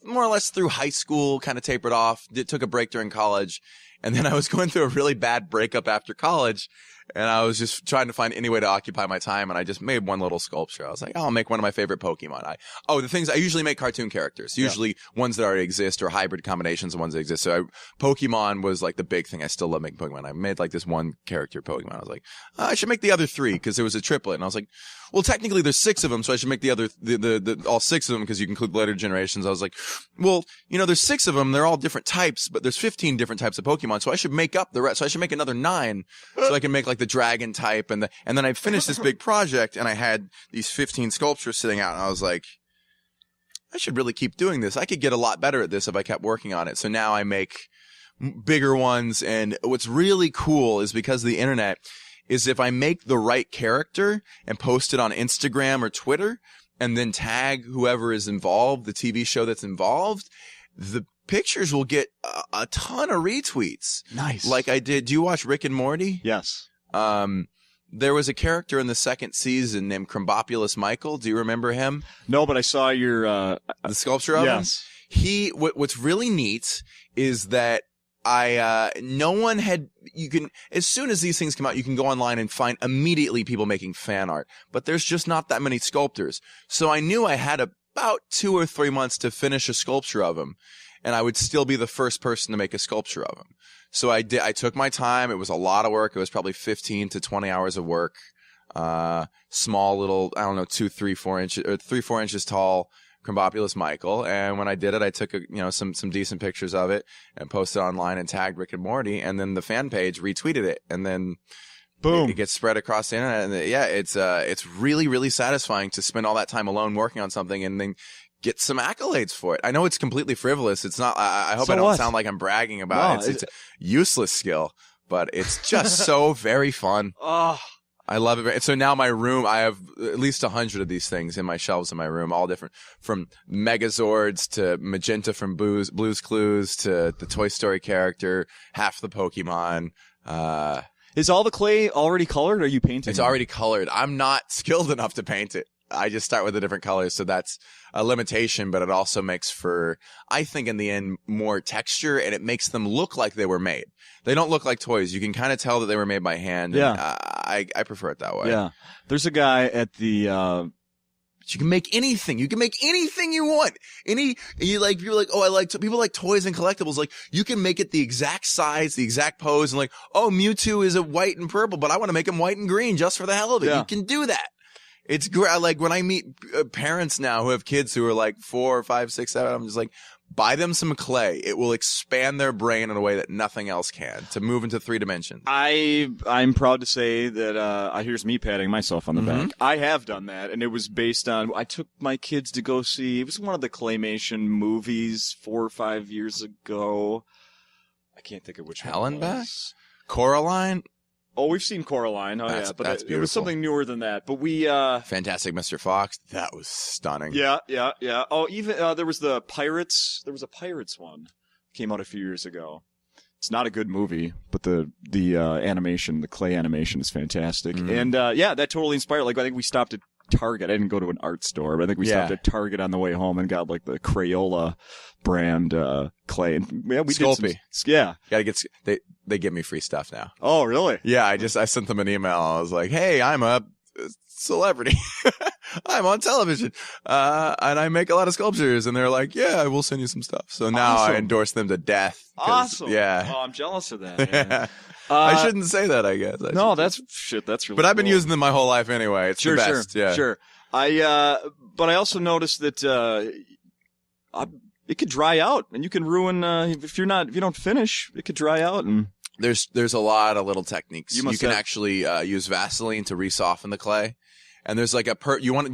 more or less through high school, kind of tapered off, took a break during college, and then I was going through a really bad breakup after college, and I was just trying to find any way to occupy my time, and I just made one little sculpture. I was like, I'll make one of my favorite Pokemon. The things I usually make cartoon characters, usually ones that already exist or hybrid combinations of ones that exist. So Pokemon was like the big thing. I still love making Pokemon. I made like this one character Pokemon. I was like, I should make the other 3 because there was a triplet, and I was like, well, technically there's 6 of them, so I should make the other all 6 of them because you can include later generations. I was like, well, there's 6 of them. They're all different types, but there's 15 different types of Pokemon, so I should make up the rest. So I should make another 9, so I can make like the dragon type, and then I finished this big project, and I had these 15 sculptures sitting out, and I was like, I should really keep doing this. I could get a lot better at this if I kept working on it. So now I make bigger ones, and what's really cool is because of the internet, is if I make the right character and post it on Instagram or Twitter and then tag whoever is involved, the TV show that's involved, the pictures will get a ton of retweets. Nice. Like I did. Do you watch Rick and Morty? Yes. There was a character in the 2nd season named Crumbopulous Michael. Do you remember him? No, but I saw your the sculpture of him? Yes. What's really neat is that no one had, as soon as these things come out, you can go online and find immediately people making fan art, but there's just not that many sculptors. So I knew I had about 2 or 3 months to finish a sculpture of him, and I would still be the first person to make a sculpture of him. So I took my time. It was a lot of work. It was probably 15 to 20 hours of work. Small little, I don't know, 2, 3, 4 inches, or 3, 4 inches tall, Crumbopulous Michael, and when I did it, I took some decent pictures of it and posted online and tagged Rick and Morty, and then the fan page retweeted it, and then boom, it gets spread across the internet. And it's really, really satisfying to spend all that time alone working on something and then get some accolades for it. I know it's completely frivolous. It's not. I hope I don't sound like I'm bragging about it. It's a useless skill, but it's just so very fun. Oh. I love it. So now my room, I have at least 100 of these things in my shelves in my room, all different, from Megazords to Magenta from Blue's Clues to the Toy Story character, half the Pokemon. Is all the clay already colored, or are you painting? It's already colored. I'm not skilled enough to paint it. I just start with the different colors, so that's a limitation, but it also makes for, I think in the end, more texture, and it makes them look like they were made. They don't look like toys. You can kind of tell that they were made by hand. Yeah. And I prefer it that way. Yeah. There's a guy at the, you can make anything. You can make anything you want. People like toys and collectibles. Like, you can make it the exact size, the exact pose, and like, oh, Mewtwo is a white and purple, but I want to make him white and green just for the hell of it. Yeah. You can do that. It's great. Like, when I meet parents now who have kids who are like 4, 5, 6, 7, I'm just like, buy them some clay. It will expand their brain in a way that nothing else can to move into 3 dimensions. I'm proud to say that here's me patting myself on the back. I have done that, and it was based on, I took my kids to go see, it was one of the claymation movies 4 or 5 years ago. I can't think of which one it was. Coraline? Oh, we've seen Coraline. Oh, yeah. But that's it was something newer than that. But we, Fantastic Mr. Fox. That was stunning. Yeah. Oh, even, there was the Pirates. There was a Pirates one. Came out a few years ago. It's not a good movie, but the animation, the clay animation is fantastic. And, that totally inspired. Like, I think we stopped at Target. I didn't go to an art store, but I think we stopped at Target on the way home and got like the Crayola brand clay. And we Sculpey. did some, yeah. Gotta get, they give me free stuff now. Oh, really? Yeah, I sent them an email. I was like, hey, I'm a celebrity. I'm on television. And I make a lot of sculptures. And they're like, yeah, I will send you some stuff. So now I endorse them to death. Awesome. Yeah. Oh, I'm jealous of that. Yeah. I shouldn't say that, I guess. That's really But I've been cool. using them my whole life anyway. It's the best. Sure. But I also noticed that, it could dry out, and you can ruin, if you don't finish, it could dry out. And there's a lot of little techniques. You can have... actually, use Vaseline to re-soften the clay. And there's like you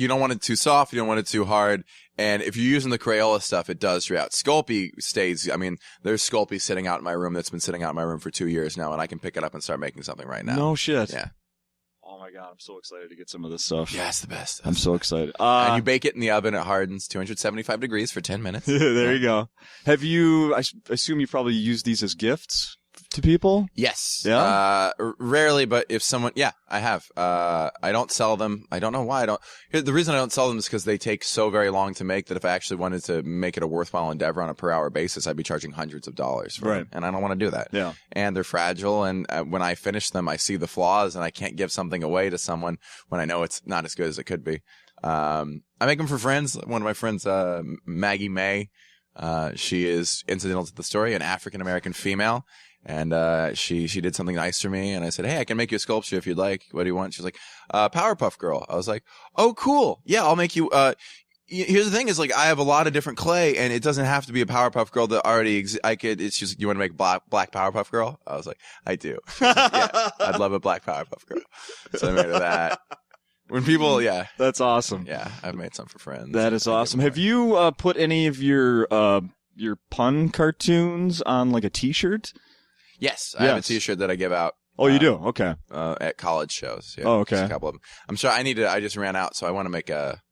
don't want it too soft, you don't want it too hard. And if you're using the Crayola stuff, it does dry out. Sculpey stays, I mean, there's Sculpey sitting out in my room that's been sitting out in my room for 2 years now, and I can pick it up and start making something right now. No shit. Yeah. Oh my God, I'm so excited to get some of this stuff. Yeah, it's the best. I'm so excited. And you bake it in the oven. It hardens 275 degrees for 10 minutes. There you go. Have you, I assume you probably use these as gifts to people? Yes. Yeah? Rarely, but if someone, yeah, I have. I don't sell them. I don't know why I don't. The reason I don't sell them is because they take so very long to make that if I actually wanted to make it a worthwhile endeavor on a per hour basis, I'd be charging hundreds of dollars for them. And I don't want to do that. Yeah. And they're fragile. And when I finish them, I see the flaws and I can't give something away to someone when I know it's not as good as it could be. I make them for friends. One of my friends, Maggie May, she is incidental to the story, an African-American female. And she did something nice for me, and I said, "Hey, I can make you a sculpture if you'd like. What do you want?" She's like, "Powerpuff Girl." I was like, "Oh, cool. Yeah, I'll make you." Here's the thing: is like I have a lot of different clay, and it doesn't have to be a Powerpuff Girl that already exists. It's just you want to make black Powerpuff Girl. I was like, "I do. Yeah, I'd love a black Powerpuff Girl." So I made her that. When people, yeah, that's awesome. Yeah, I've made some for friends. That is awesome. Have you put any of your pun cartoons on like a T-shirt? Yes, I have a T-shirt that I give out. Oh, you do? Okay. At college shows. Yeah, oh, okay. Just a couple of them. I'm sure I just ran out, so I want to make a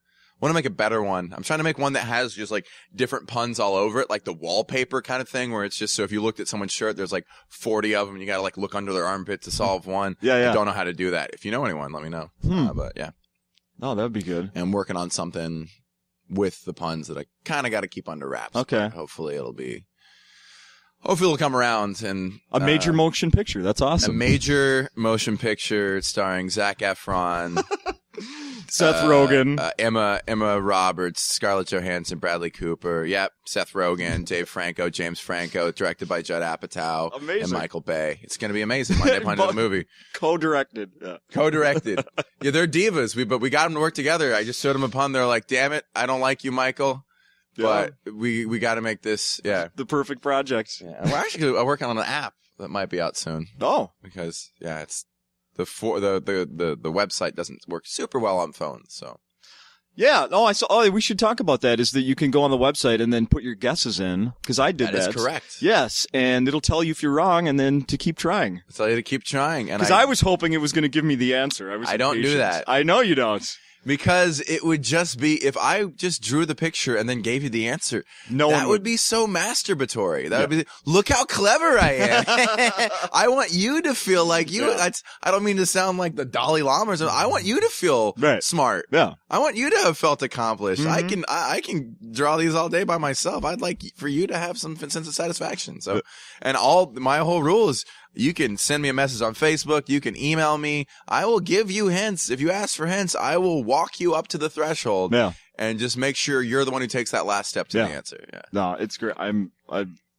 better one. I'm trying to make one that has just like different puns all over it, like the wallpaper kind of thing, where it's just so if you looked at someone's shirt, there's like 40 of them, and you got to like look under their armpit to solve one. Yeah. I don't know how to do that. If you know anyone, let me know. But yeah. Oh, that'd be good. And I'm working on something with the puns that I kind of got to keep under wraps. Okay. Hopefully it'll come around and a major motion picture. That's awesome. A major motion picture starring Zac Efron, Seth Rogen, Emma Roberts, Scarlett Johansson, Bradley Cooper. Yep, Seth Rogen, Dave Franco, James Franco, directed by Judd Apatow and Michael Bay. It's going to be amazing. Monday Punch the movie. Co-directed. Yeah. Co-directed. Yeah, they're divas. But we got them to work together. I just showed them a pun. They're like, "Damn it, I don't like you, Michael." But we got to make this, the perfect project. Yeah. And we're actually working on an app that might be out soon. Oh, because it's the website doesn't work super well on phones. So yeah, I saw. Oh, we should talk about that. Is that you can go on the website and then put your guesses in because I did that. That is correct. Yes, and it'll tell you if you're wrong, and then to keep trying. It'll tell you to keep trying. Because I was hoping it was going to give me the answer. I don't do that. I know you don't. Because it would just be, if I just drew the picture and then gave you the answer, that would be so masturbatory. That would be, look how clever I am. I want you to feel like you, I don't mean to sound like the Dalai Lama or something. I want you to feel smart. Yeah. I want you to have felt accomplished. Mm-hmm. I can draw these all day by myself. I'd like for you to have some sense of satisfaction. So, and my whole rule is, you can send me a message on Facebook. You can email me. I will give you hints. If you ask for hints, I will walk you up to the threshold and just make sure you're the one who takes that last step to the answer. Yeah. No, it's great. I'm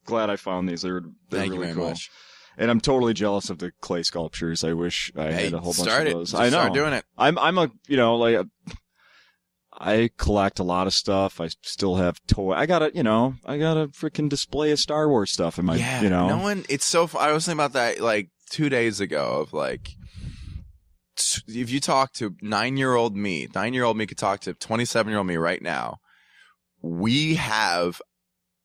glad I found these. They're Thank really you very cool. much. And I'm totally jealous of the clay sculptures. I wish I had a whole bunch of those. I know. Start doing it. I collect a lot of stuff. I still have I gotta freaking display of Star Wars stuff in my, no one, it's so fun. I was thinking about that like 2 days ago of like, if you talk to 9-year-old me could talk to 27-year-old me right now. We have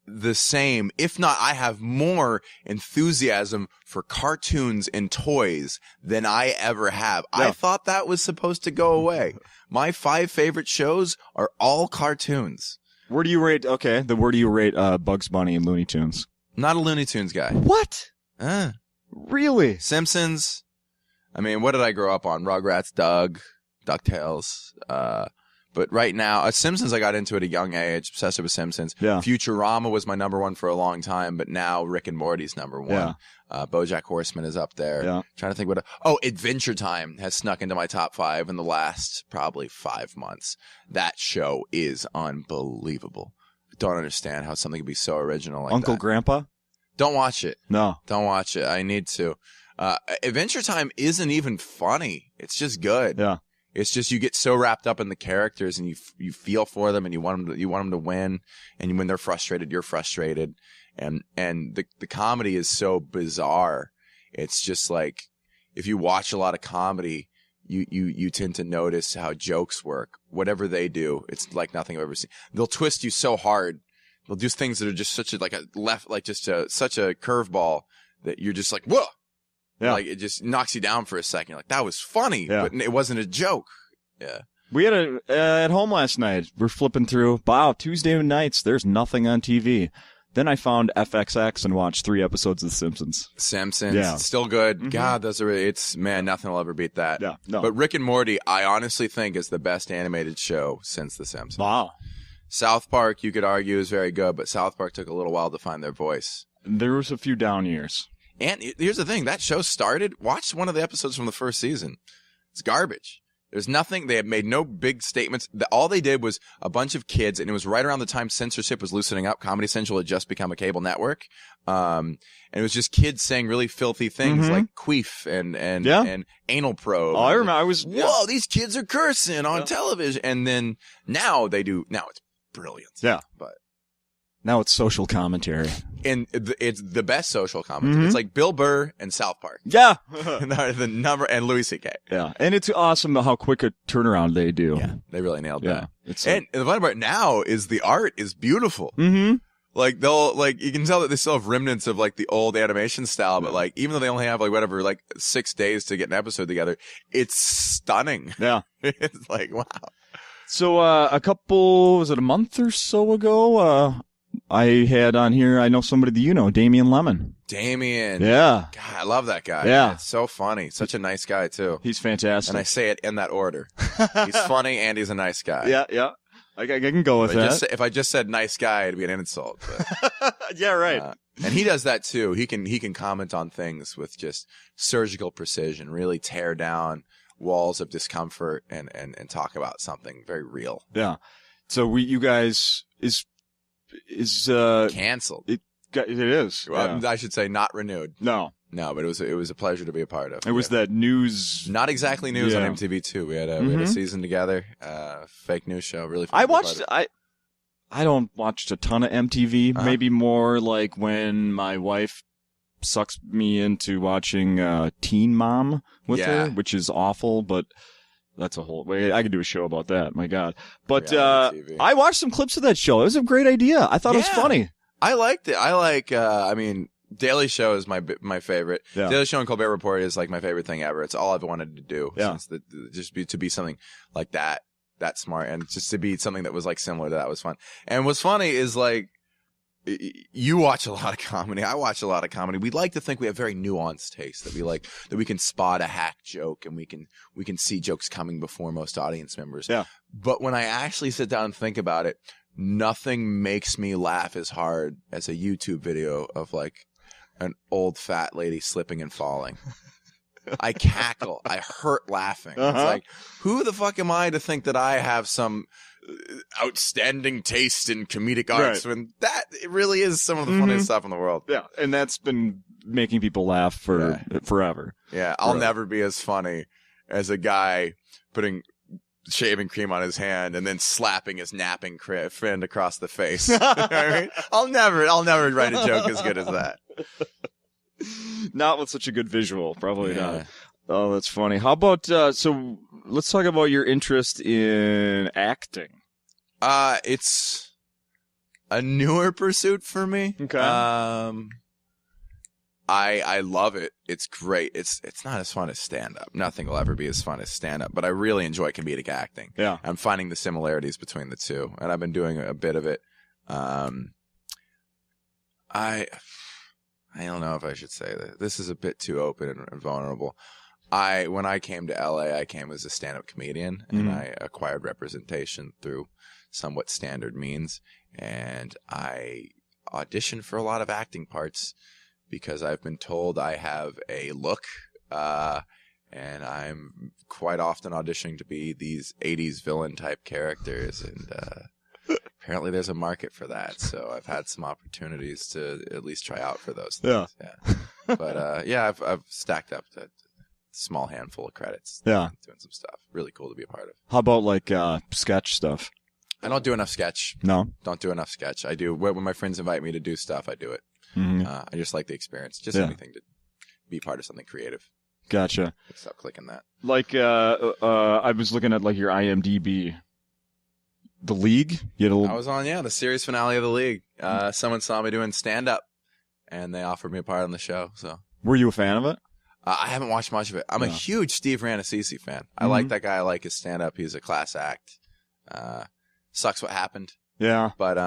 the same, if not, I have more enthusiasm for cartoons and toys than I ever have. Yeah. I thought that was supposed to go away. My 5 favorite shows are all cartoons. Where do you rate Bugs Bunny and Looney Tunes? Not a Looney Tunes guy. What? Really? Simpsons. I mean, what did I grow up on? Rugrats, Doug, DuckTales, but right now, Simpsons I got into at a young age, obsessive with Simpsons. Yeah. Futurama was my number one for a long time, but now Rick and Morty's number one. Yeah. BoJack Horseman is up there. Yeah. Trying to think Adventure Time has snuck into my top 5 in the last probably 5 months. That show is unbelievable. I don't understand how something could be so original like Uncle that. Grandpa? Don't watch it. No. Don't watch it. I need to. Adventure Time isn't even funny. It's just good. Yeah. It's just you get so wrapped up in the characters and you feel for them and you want them to win, and when they're frustrated, you're frustrated, and the comedy is so bizarre. It's just like if you watch a lot of comedy, you tend to notice how jokes work. Whatever they do, it's like nothing I've ever seen. They'll twist you so hard. They'll do things that are just such a curveball that you're just like, whoa. Yeah. Like, it just knocks you down for a second. You're like, that was funny, Yeah. but it wasn't a joke. Yeah. We had at home last night. We're flipping through. Wow, Tuesday nights, there's nothing on TV. Then I found FXX and watched 3 episodes of The Simpsons. Simpsons. Yeah. Still good. Mhm. God, those are it's man, nothing will ever beat that. Yeah, no. But Rick and Morty, I honestly think is the best animated show since The Simpsons. Wow. South Park, you could argue, is very good, but South Park took a little while to find their voice. There was a few down years. And here's the thing, that show started, watch one of the episodes from the first season. It's garbage. There's nothing, they have made no big statements. All they did was a bunch of kids, and it was right around the time censorship was loosening up. Comedy Central had just become a cable network. And it was just kids saying really filthy things like queef and anal probe. Oh, I remember. Whoa, these kids are cursing on television. And then now it's brilliant. Yeah. But now it's social commentary. And it's the best social commentary. It's like Bill Burr and South Park. Yeah. The number, and Louis C.K. Yeah. And it's awesome how quick a turnaround they do. Yeah. They really nailed that. It's And the funny part now is the art is beautiful. Mm-hmm. Like you can tell that they still have remnants of like the old animation style, but like even though they only have like 6 days to get an episode together, it's stunning. Yeah. It's like, wow. So was it a month or so ago? I had on here, I know somebody that you know, Damian Lemon. Damien. Yeah. God, I love that guy. Yeah. It's so funny. Such a nice guy too. He's fantastic. And I say it in that order. He's funny and he's a nice guy. Yeah. I can go with that. If I just said nice guy, it'd be an insult. But, yeah, right. and he does that too. He can comment on things with just surgical precision, really tear down walls of discomfort and talk about something very real. Yeah. So you guys is canceled. It is. Well, I should say not renewed. No, but it was a pleasure to be a part of. It was that news. Not exactly news on MTV2. We had a season together. Fake news show. Really fun. I watched. I don't watch a ton of MTV. Maybe more like when my wife sucks me into watching Teen Mom with her, which is awful, but. That's a whole way. I could do a show about that. My God. But I watched some clips of that show. It was a great idea. I thought it was funny. I liked it. I like, Daily Show is my favorite. Yeah. Daily Show and Colbert Report is like my favorite thing ever. It's all I've wanted to do. Yeah. Since to be something like that smart, and just to be something that was like similar to that was fun. And what's funny is like, you watch a lot of comedy. I watch a lot of comedy. We like to think we have very nuanced taste, that we can spot a hack joke and we can see jokes coming before most audience members. Yeah. But when I actually sit down and think about it, nothing makes me laugh as hard as a YouTube video of like an old fat lady slipping and falling. I cackle. I hurt laughing. It's like, who the fuck am I to think that I have some outstanding taste in comedic arts when that it really is some of the funniest stuff in the world. Yeah, and that's been making people laugh for forever. Yeah, I'll never be as funny as a guy putting shaving cream on his hand and then slapping his napping friend across the face. You know what I mean? I'll never write a joke as good as that. Not with such a good visual, probably not. Oh, that's funny. How about so let's talk about your interest in acting. It's a newer pursuit for me. Okay. I love it. It's great. It's not as fun as stand up. Nothing will ever be as fun as stand up, but I really enjoy comedic acting. Yeah. I'm finding the similarities between the two, and I've been doing a bit of it. I don't know if I should say that. This is a bit too open and vulnerable. When I came to LA, I came as a stand-up comedian, and I acquired representation through somewhat standard means, and I auditioned for a lot of acting parts because I've been told I have a look, and I'm quite often auditioning to be these 80s villain type characters, and apparently there's a market for that, so I've had some opportunities to at least try out for those things. Yeah. But I've stacked up a small handful of credits. Yeah. Doing some stuff. Really cool to be a part of. How about like sketch stuff? I don't do enough sketch. No? Don't do enough sketch. I do. When my friends invite me to do stuff, I do it. I just like the experience. Just anything to be part of something creative. Gotcha. Stop clicking that. Like, I was looking at like your IMDb. The League? I was on, the series finale of The League. Someone saw me doing stand-up, and they offered me a part on the show. So, were you a fan of it? I haven't watched much of it. I'm a huge Steve Rannazzisi fan. I like that guy. I like his stand-up. He's a class act. Sucks what happened. Yeah. But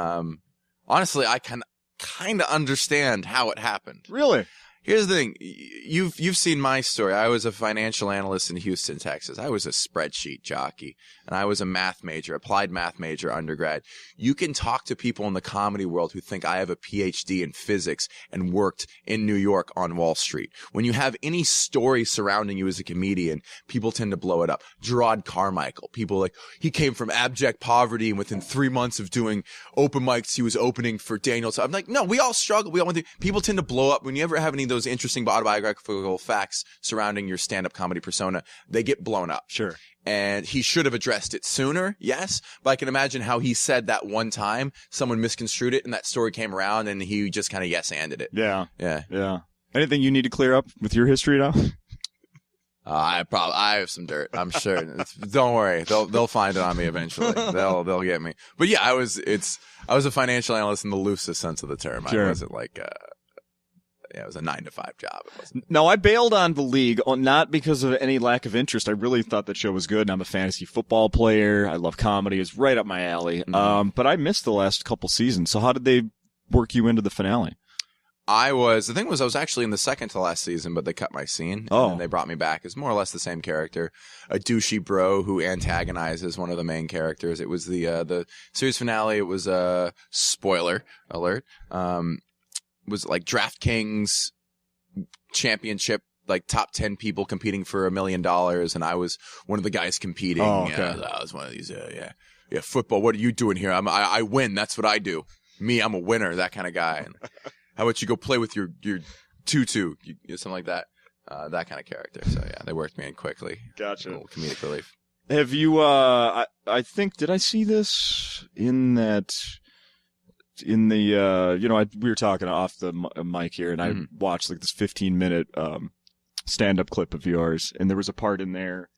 honestly, I can kind of understand how it happened. Really? Here's the thing. You've seen my story. I was a financial analyst in Houston, Texas. I was a spreadsheet jockey, and I was a math major, applied math major undergrad. You can talk to people in the comedy world who think I have a PhD in physics and worked in New York on Wall Street. When you have any story surrounding you as a comedian, people tend to blow it up. Gerard Carmichael, people like, he came from abject poverty, and within 3 months of doing open mics, he was opening for Daniel. So I'm like, no, we all struggle. We all went through. People tend to blow up. When you ever have any of those interesting autobiographical facts surrounding your stand-up comedy persona, they get blown up. Sure. And he should have addressed it sooner, yes. But I can imagine how he said that one time, someone misconstrued it, and that story came around, and he just kind of yes-anded it. Yeah. Yeah. Yeah. Anything you need to clear up with your history now? I have some dirt. I'm sure. Don't worry. They'll find it on me eventually. They'll get me. But yeah, I was a financial analyst in the loosest sense of the term. Sure. I wasn't like, it was a 9-to-5 job. It wasn't. No, I bailed on the league, not because of any lack of interest. I really thought the show was good, and I'm a fantasy football player. I love comedy. It's right up my alley. Mm-hmm. But I missed the last couple seasons. So how did they work you into the finale? I was actually in the second to last season, but they cut my scene. Oh. And they brought me back as more or less the same character, a douchey bro who antagonizes one of the main characters. It was the series finale. It was a spoiler alert. Was like DraftKings championship, like top 10 people competing for $1 million. And I was one of the guys competing. Oh, okay. I was one of these, football. What are you doing here? I win. That's what I do. Me, I'm a winner, that kind of guy. And how about you go play with your tutu, something like that. That kind of character. So yeah, they worked me in quickly. Gotcha. A little comedic relief. Have you, I think, did I see this in that, in the, we were talking off the mic here, and I watched like this 15-minute stand-up clip of yours, and there was a part in there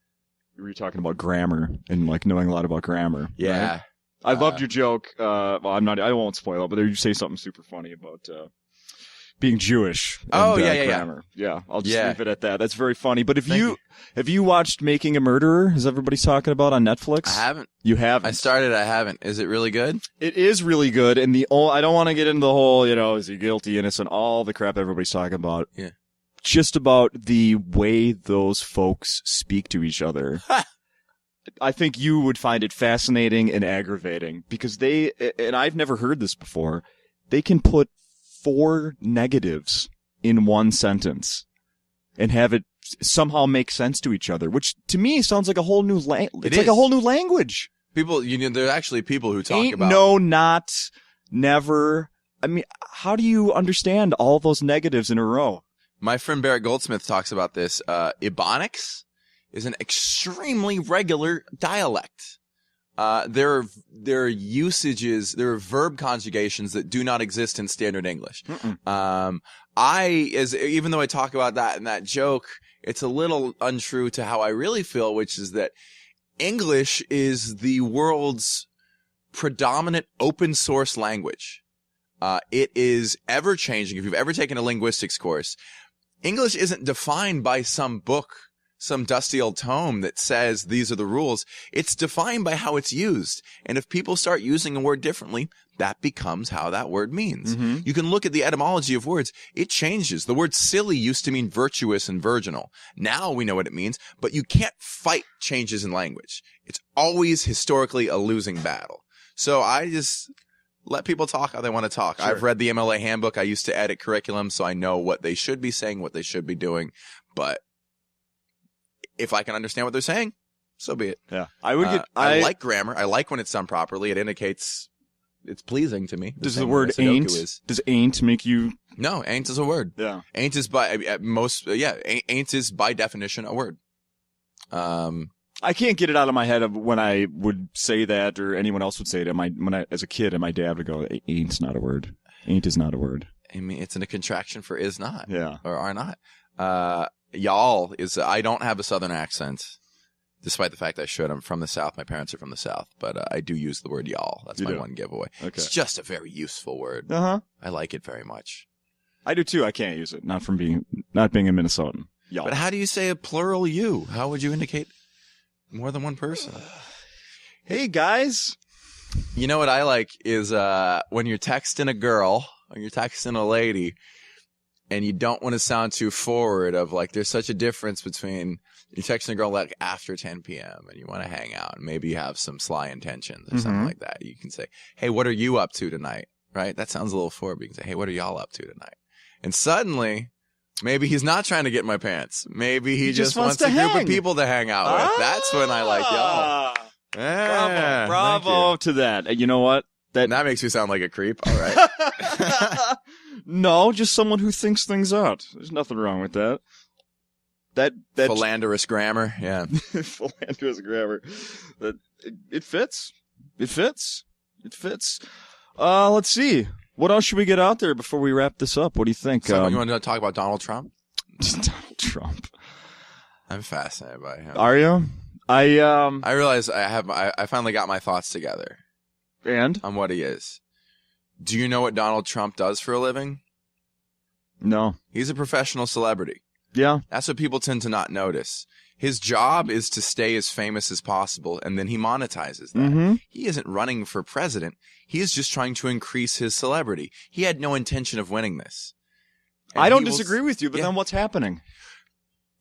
where you were talking about grammar and like knowing a lot about grammar. Yeah. Right? I loved your joke. I won't spoil it, but there you say something super funny about being Jewish. And, grammar. Yeah. I'll just leave it at that. That's very funny. But have you watched Making a Murderer, as everybody's talking about on Netflix? I haven't. You haven't? I started. I haven't. Is it really good? It is really good. And I don't want to get into the whole, is he guilty, innocent, all the crap everybody's talking about. Yeah. Just about the way those folks speak to each other. I think you would find it fascinating and aggravating because and I've never heard this before, they can put 4 negatives in one sentence and have it somehow make sense to each other, which to me sounds like a whole new language. It's like a whole new language. People, there are actually people who talk about. No, not, never. I mean, how do you understand all those negatives in a row? My friend Barrett Goldsmith talks about this. Ebonics is an extremely regular dialect. There are usages, there are verb conjugations that do not exist in standard English. Even though I talk about that in that joke, it's a little untrue to how I really feel, which is that English is the world's predominant open source language. It is ever changing. If you've ever taken a linguistics course, English isn't defined by some book, some dusty old tome that says these are the rules. It's defined by how it's used. And if people start using a word differently, that becomes how that word means. Mm-hmm. You can look at the etymology of words. It changes. The word silly used to mean virtuous and virginal. Now we know what it means, but you can't fight changes in language. It's always historically a losing battle. So I just let people talk how they want to talk. Sure. I've read the MLA handbook. I used to edit curriculum, so I know what they should be saying, what they should be doing. But if I can understand what they're saying, so be it. Yeah. I like grammar. I like when it's done properly. It indicates it's pleasing to me. Does the word ain't? Does ain't make you? No, ain't is a word. Yeah. Ain't is ain't is by definition a word. I can't get it out of my head of when I would say that or anyone else would say it. As a kid, and my dad would go, ain't's not a word. Ain't is not a word. I mean, it's in a contraction for is not. Yeah. Or are not. Y'all is, I don't have a southern accent, despite the fact I should. I'm from the South. My parents are from the South, but I do use the word y'all. That's my one giveaway. Okay. It's just a very useful word. Uh-huh. I like it very much. I do too. I can't use it. Not being a Minnesotan. Y'all. But how do you say a plural you? How would you indicate more than one person? Hey, guys. You know what I like is when you're texting a girl or you're texting a lady and you don't want to sound too forward of like there's such a difference between you're texting a girl like after 10 p.m. and you want to hang out and maybe you have some sly intentions or something like that. You can say, hey, what are you up to tonight? Right? That sounds a little forward. But you can say, hey, what are y'all up to tonight? And suddenly, maybe he's not trying to get in my pants. Maybe he just wants a group of people to hang out with. That's when I like y'all. Yeah, bravo to that. You know what? That makes me sound like a creep. All right. No, just someone who thinks things out. There's nothing wrong with that. That philanderous grammar. Yeah. Philanderous grammar. It fits. It fits. It fits. Let's see. What else should we get out there before we wrap this up? What do you think? You want to talk about Donald Trump? Donald Trump. I'm fascinated by him. Are you? I realize I finally got my thoughts together. And? On what he is. Do you know what Donald Trump does for a living? No. He's a professional celebrity. Yeah. That's what people tend to not notice. His job is to stay as famous as possible, and then he monetizes that. Mm-hmm. He isn't running for president. He is just trying to increase his celebrity. He had no intention of winning this. And I don't disagree with you, but then what's happening?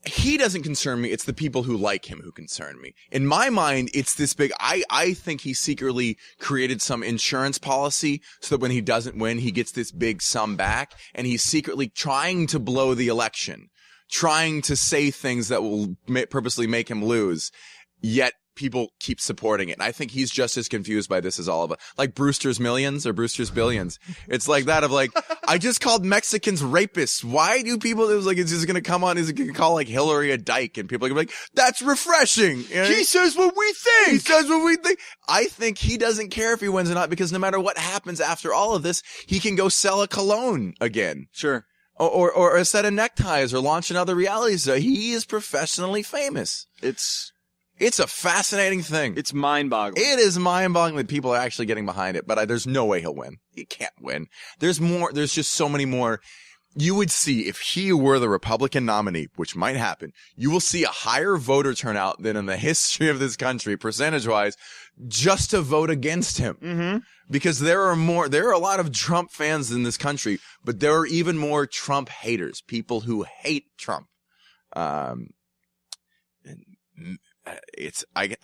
He doesn't concern me. It's the people who like him who concern me. In my mind, it's this big, I think he secretly created some insurance policy so that when he doesn't win, he gets this big sum back. And he's secretly trying to blow the election, trying to say things that will purposely make him lose. Yet people keep supporting it. And I think he's just as confused by this as all of us. Like Brewster's Millions or Brewster's Billions. It's like that of like, I just called Mexicans rapists. Why do people, it was like, it's just going to come on, is it going to call like Hillary a dyke? And people are going to be like, that's refreshing. You know? He says what we think. He says what we think. I think he doesn't care if he wins or not because no matter what happens after all of this, he can go sell a cologne again. Sure. Or a set of neckties or launch another reality show. He is professionally famous. It's a fascinating thing. It's mind-boggling. It is mind-boggling that people are actually getting behind it, but there's no way he'll win. He can't win. There's just so many more. You would see if he were the Republican nominee, which might happen, you will see a higher voter turnout than in the history of this country, percentage-wise, just to vote against him. Mm-hmm. Because there are a lot of Trump fans in this country, but there are even more Trump haters, people who hate Trump. I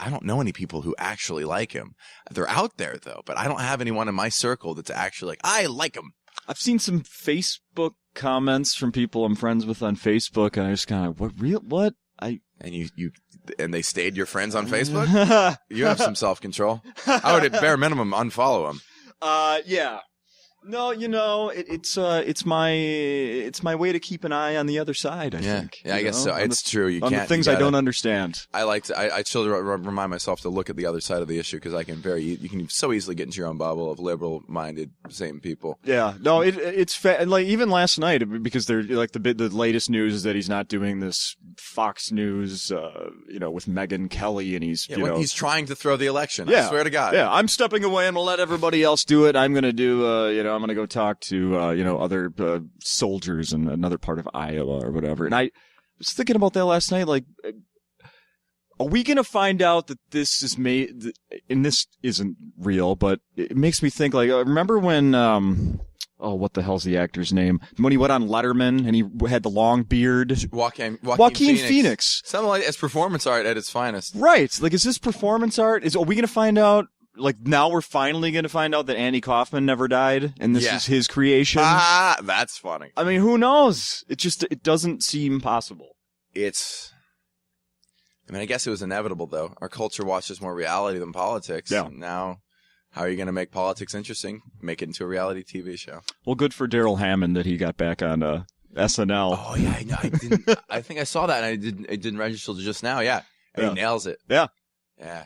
don't know any people who actually like him. They're out there though, but I don't have anyone in my circle that's actually like, I like him. I've seen some Facebook comments from people I'm friends with on Facebook, and I just kind of, what? And they stayed your friends on Facebook? You have some self-control. I would at bare minimum unfollow them. Yeah. No, it's my way to keep an eye on the other side, I think. Yeah, I guess so. It's true. You on can't. The things I don't understand. I still remind myself to look at the other side of the issue because you can so easily get into your own bubble of liberal-minded, same people. Yeah. No, it's like even last night because they're like the latest news is that he's not doing this Fox News, with Megyn Kelly, and he's he's trying to throw the election. Yeah. I swear to God. Yeah, I'm stepping away. I'm gonna let everybody else do it. I'm gonna do I'm going to go talk to, other soldiers in another part of Iowa or whatever. And I was thinking about that last night. Like, are we going to find out that this is made, and this isn't real, but it makes me think, like, remember when, what the hell's the actor's name? When he went on Letterman and he had the long beard. Joaquin Phoenix. Something like it's performance art at its finest. Right. Like, is this performance art? Are we going to find out? Like, now we're finally going to find out that Andy Kaufman never died, and this is his creation. Ah, that's funny. I mean, who knows? It doesn't seem possible. I guess it was inevitable, though. Our culture watches more reality than politics. Yeah. Now, how are you going to make politics interesting? Make it into a reality TV show. Well, good for Daryl Hammond that he got back on SNL. Oh, yeah, I know. I didn't. I think I saw that, and it didn't register just now. Yeah. And he nails it. Yeah. Yeah.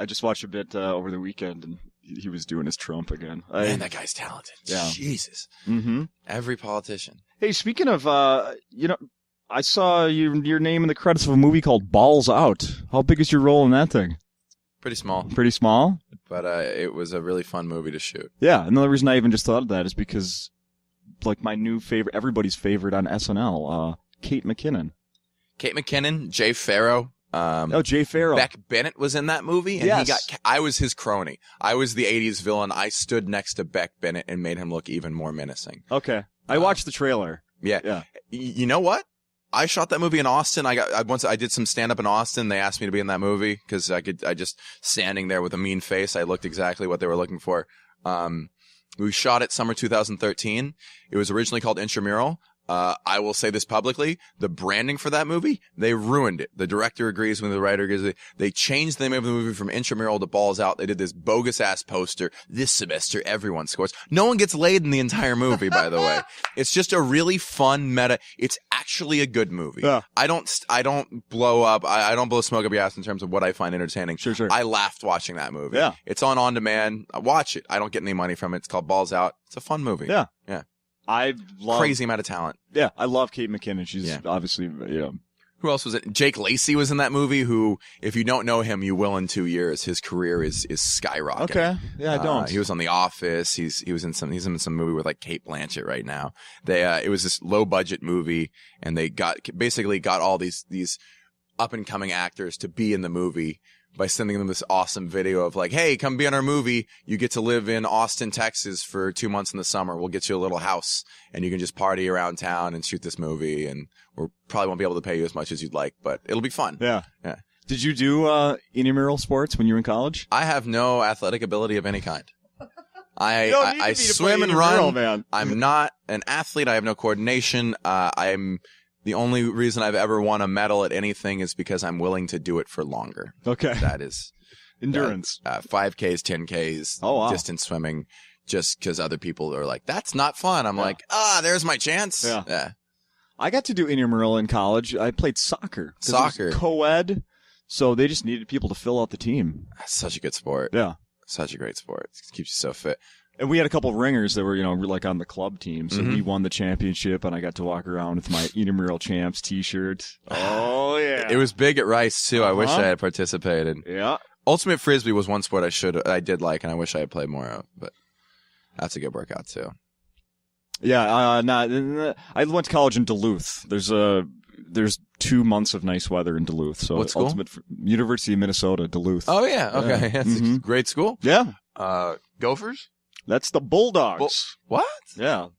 I just watched a bit over the weekend, and he was doing his Trump again. Man, that guy's talented. Yeah. Jesus. Mm-hmm. Every politician. Hey, speaking of, I saw your name in the credits of a movie called Balls Out. How big is your role in that thing? Pretty small. Pretty small? But it was a really fun movie to shoot. Yeah, another reason I even just thought of that is because, like, my new favorite, everybody's favorite on SNL, Kate McKinnon. Kate McKinnon, Jay Farrow. Jay Farrow. Beck Bennett was in that movie, and Yes. I was his crony. I was the 80s villain. I stood next to Beck Bennett and made him look even more menacing. Okay. I watched the trailer. Yeah. Yeah. You know what? I shot that movie in Austin. Once I did some stand up in Austin. They asked me to be in that movie because I just standing there with a mean face. I looked exactly what they were looking for. We shot it summer 2013. It was originally called Intramural. I will say this publicly. The branding for that movie, they ruined it. The director agrees with the writer agrees. They changed the name of the movie from Intramural to Balls Out. They did this bogus ass poster. This semester, everyone scores. No one gets laid in the entire movie, by the way. It's just a really fun meta. It's actually a good movie. Yeah. I don't blow up. I don't blow smoke up your ass in terms of what I find entertaining. Sure. I laughed watching that movie. Yeah. It's on demand. I watch it. I don't get any money from it. It's called Balls Out. It's a fun movie. Yeah. Yeah. I love Crazy amount of talent. Yeah, I love Kate McKinnon. She's obviously, Who else was it? Jake Lacey was in that movie, who, if you don't know him, you will in 2 years. His career is skyrocketing. Okay. Yeah, I don't. He was on The Office. He's in some movie with like Kate Blanchett right now. It was this low budget movie, and they basically got all these up and coming actors to be in the movie by sending them this awesome video of like, hey, come be in our movie. You get to live in Austin, Texas for 2 months in the summer. We'll get you a little house and you can just party around town and shoot this movie. And we probably won't be able to pay you as much as you'd like, but it'll be fun. Yeah. Yeah. Did you do intramural sports when you were in college? I have no athletic ability of any kind. You don't need to I be to swim play and intramural, run. man. I'm not an athlete. I have no coordination. I'm the only reason I've ever won a medal at anything is because I'm willing to do it for longer. Okay. That is Endurance. 5Ks, 10Ks, Oh, wow. distance swimming, just because other people are like, that's not fun. I'm like, there's my chance. Yeah. I got to do intramural in college. I played soccer. 'Cause it was co-ed, so they just needed people to fill out the team. That's such a good sport. Yeah. Such a great sport. It keeps you so fit. And we had a couple of ringers that were, like on the club team. So we won the championship, and I got to walk around with my intramural champs T-shirt. Oh, yeah. It was big at Rice, too. I wish I had participated. Yeah. Ultimate Frisbee was one sport I did like, and I wish I had played more of, but that's a good workout, too. Yeah. I went to college in Duluth. There's 2 months of nice weather in Duluth. So what school? University of Minnesota, Duluth. Oh, yeah. Okay. Yeah. That's a great school. Yeah. Gophers? That's the Bulldogs. What? Yeah.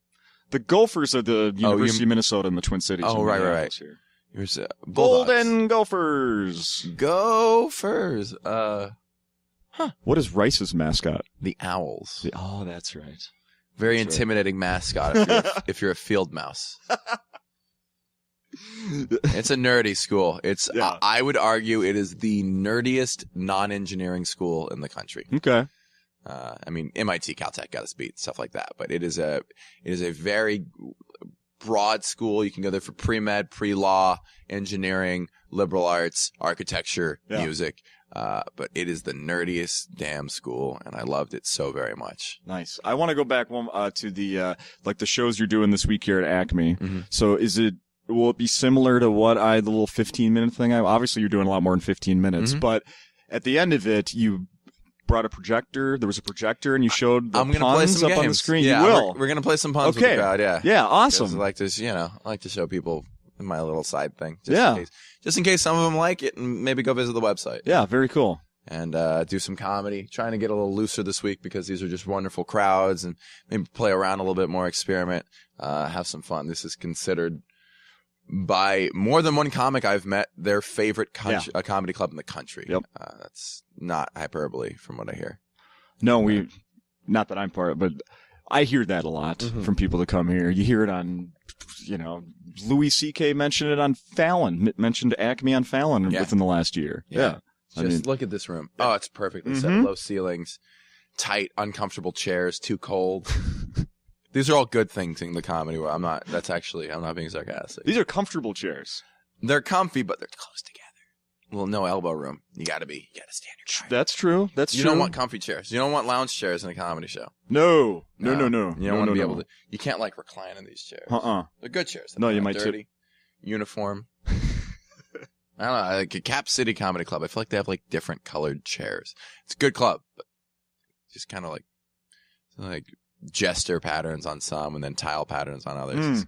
The Gophers are the University of Minnesota in the Twin Cities. Oh, right. Here. Here's Golden Gophers. Gophers. What is Rice's mascot? The Owls. Oh, that's right. Very intimidating mascot if you're a field mouse. It's a nerdy school. I would argue it is the nerdiest non-engineering school in the country. Okay. I mean, MIT, Caltech got us beat, stuff like that. But it is a very broad school. You can go there for pre-med, pre-law, engineering, liberal arts, architecture, music. But it is the nerdiest damn school, and I loved it so very much. Nice. I want to go back to the the shows you're doing this week here at Acme. Mm-hmm. So will it be similar to the little 15-minute thing? Obviously, you're doing a lot more than 15 minutes, but at the end of it, you brought a projector. There was a projector, and you showed the puns up on the screen. Yeah, you will. We're gonna play some puns with the crowd. Yeah. Yeah. Awesome. I like to show people my little side thing. Just in case some of them like it, and maybe go visit the website. Yeah. Very cool. And do some comedy. Trying to get a little looser this week because these are just wonderful crowds, and maybe play around a little bit more, experiment, have some fun. This is considered by more than one comic I've met their favorite comedy club in the country. Yep. That's not hyperbole from what I hear. No, not that I'm part of it, but I hear that a lot from people that come here. You hear it on, Louis C.K. mentioned it on Fallon, mentioned Acme on Fallon within the last year. Yeah. Look at this room. Oh, it's perfectly set. Low ceilings, tight, uncomfortable chairs, too cold. These are all good things in the comedy world. I'm not being sarcastic. These are comfortable chairs. They're comfy, but they're close together. Well, no elbow room. You gotta stand your ground. That's true. You don't want comfy chairs. You don't want lounge chairs in a comedy show. No. You don't want to be able to. You can't recline in these chairs. They're good chairs. No, you might dirty, uniform. I don't know. Like a Cap City Comedy Club. I feel like they have different colored chairs. It's a good club, but just kind of like jester patterns on some, and then tile patterns on others.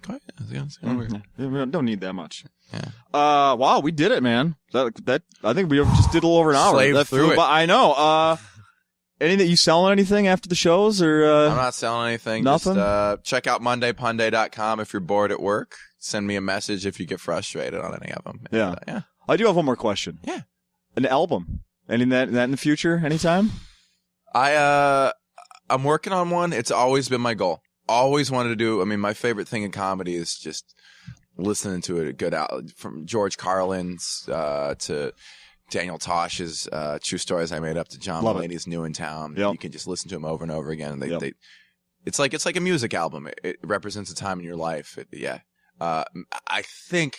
We don't need that much. Yeah. Wow, we did it, man. That I think we just did a little over an hour. Slaved That through flew it. by. I know. Anything you selling anything after the shows or? I'm not selling anything. Nothing? Just check out mondaypunday.com if you're bored at work. Send me a message if you get frustrated on any of them. Yeah. Yeah. I do have one more question. Yeah. An album. Any that in the future? Anytime? I'm working on one. It's always been my goal. Always wanted to do. I mean, my favorite thing in comedy is just listening to a good album, from George Carlin's to Daniel Tosh's True Stories I Made Up to John Mulaney's New in Town. Yep. You can just listen to them over and over again. Yep. It's like a music album. It represents a time in your life. I think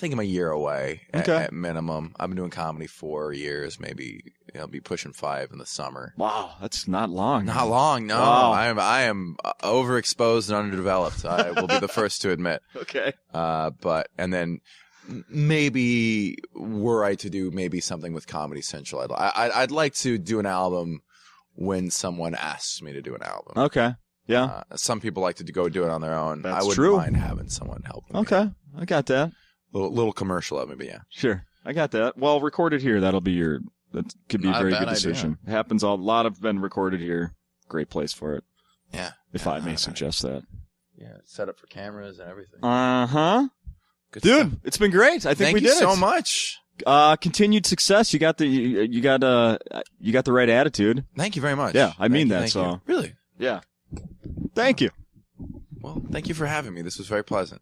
I'm a year away at minimum. I've been doing comedy 4 years, maybe I'll be pushing 5 in the summer. Wow, that's not long. Not long, no. Wow. I am overexposed and underdeveloped. I will be the first to admit. Okay. And then maybe were I to do maybe something with Comedy Central, I'd like to do an album when someone asks me to do an album. Okay. Yeah. Some people like to go do it on their own. That's I wouldn't true. mind having someone help me. Okay. I got that. Little commercial of me, but yeah. Sure. I got that. Well, recorded here. That could be Not a a very bad good idea. decision. It happens. A lot have been recorded here. Great place for it. Yeah. If I may suggest that. Yeah. Set up for cameras and everything. Uh-huh. Good Dude, stuff. it's been great. I think Thank we you did so it. much. Continued success. You got the right attitude. Thank you very much. Yeah, I mean that, Thank so. you. Really? Yeah. Thank you. Well, thank you for having me. This was very pleasant.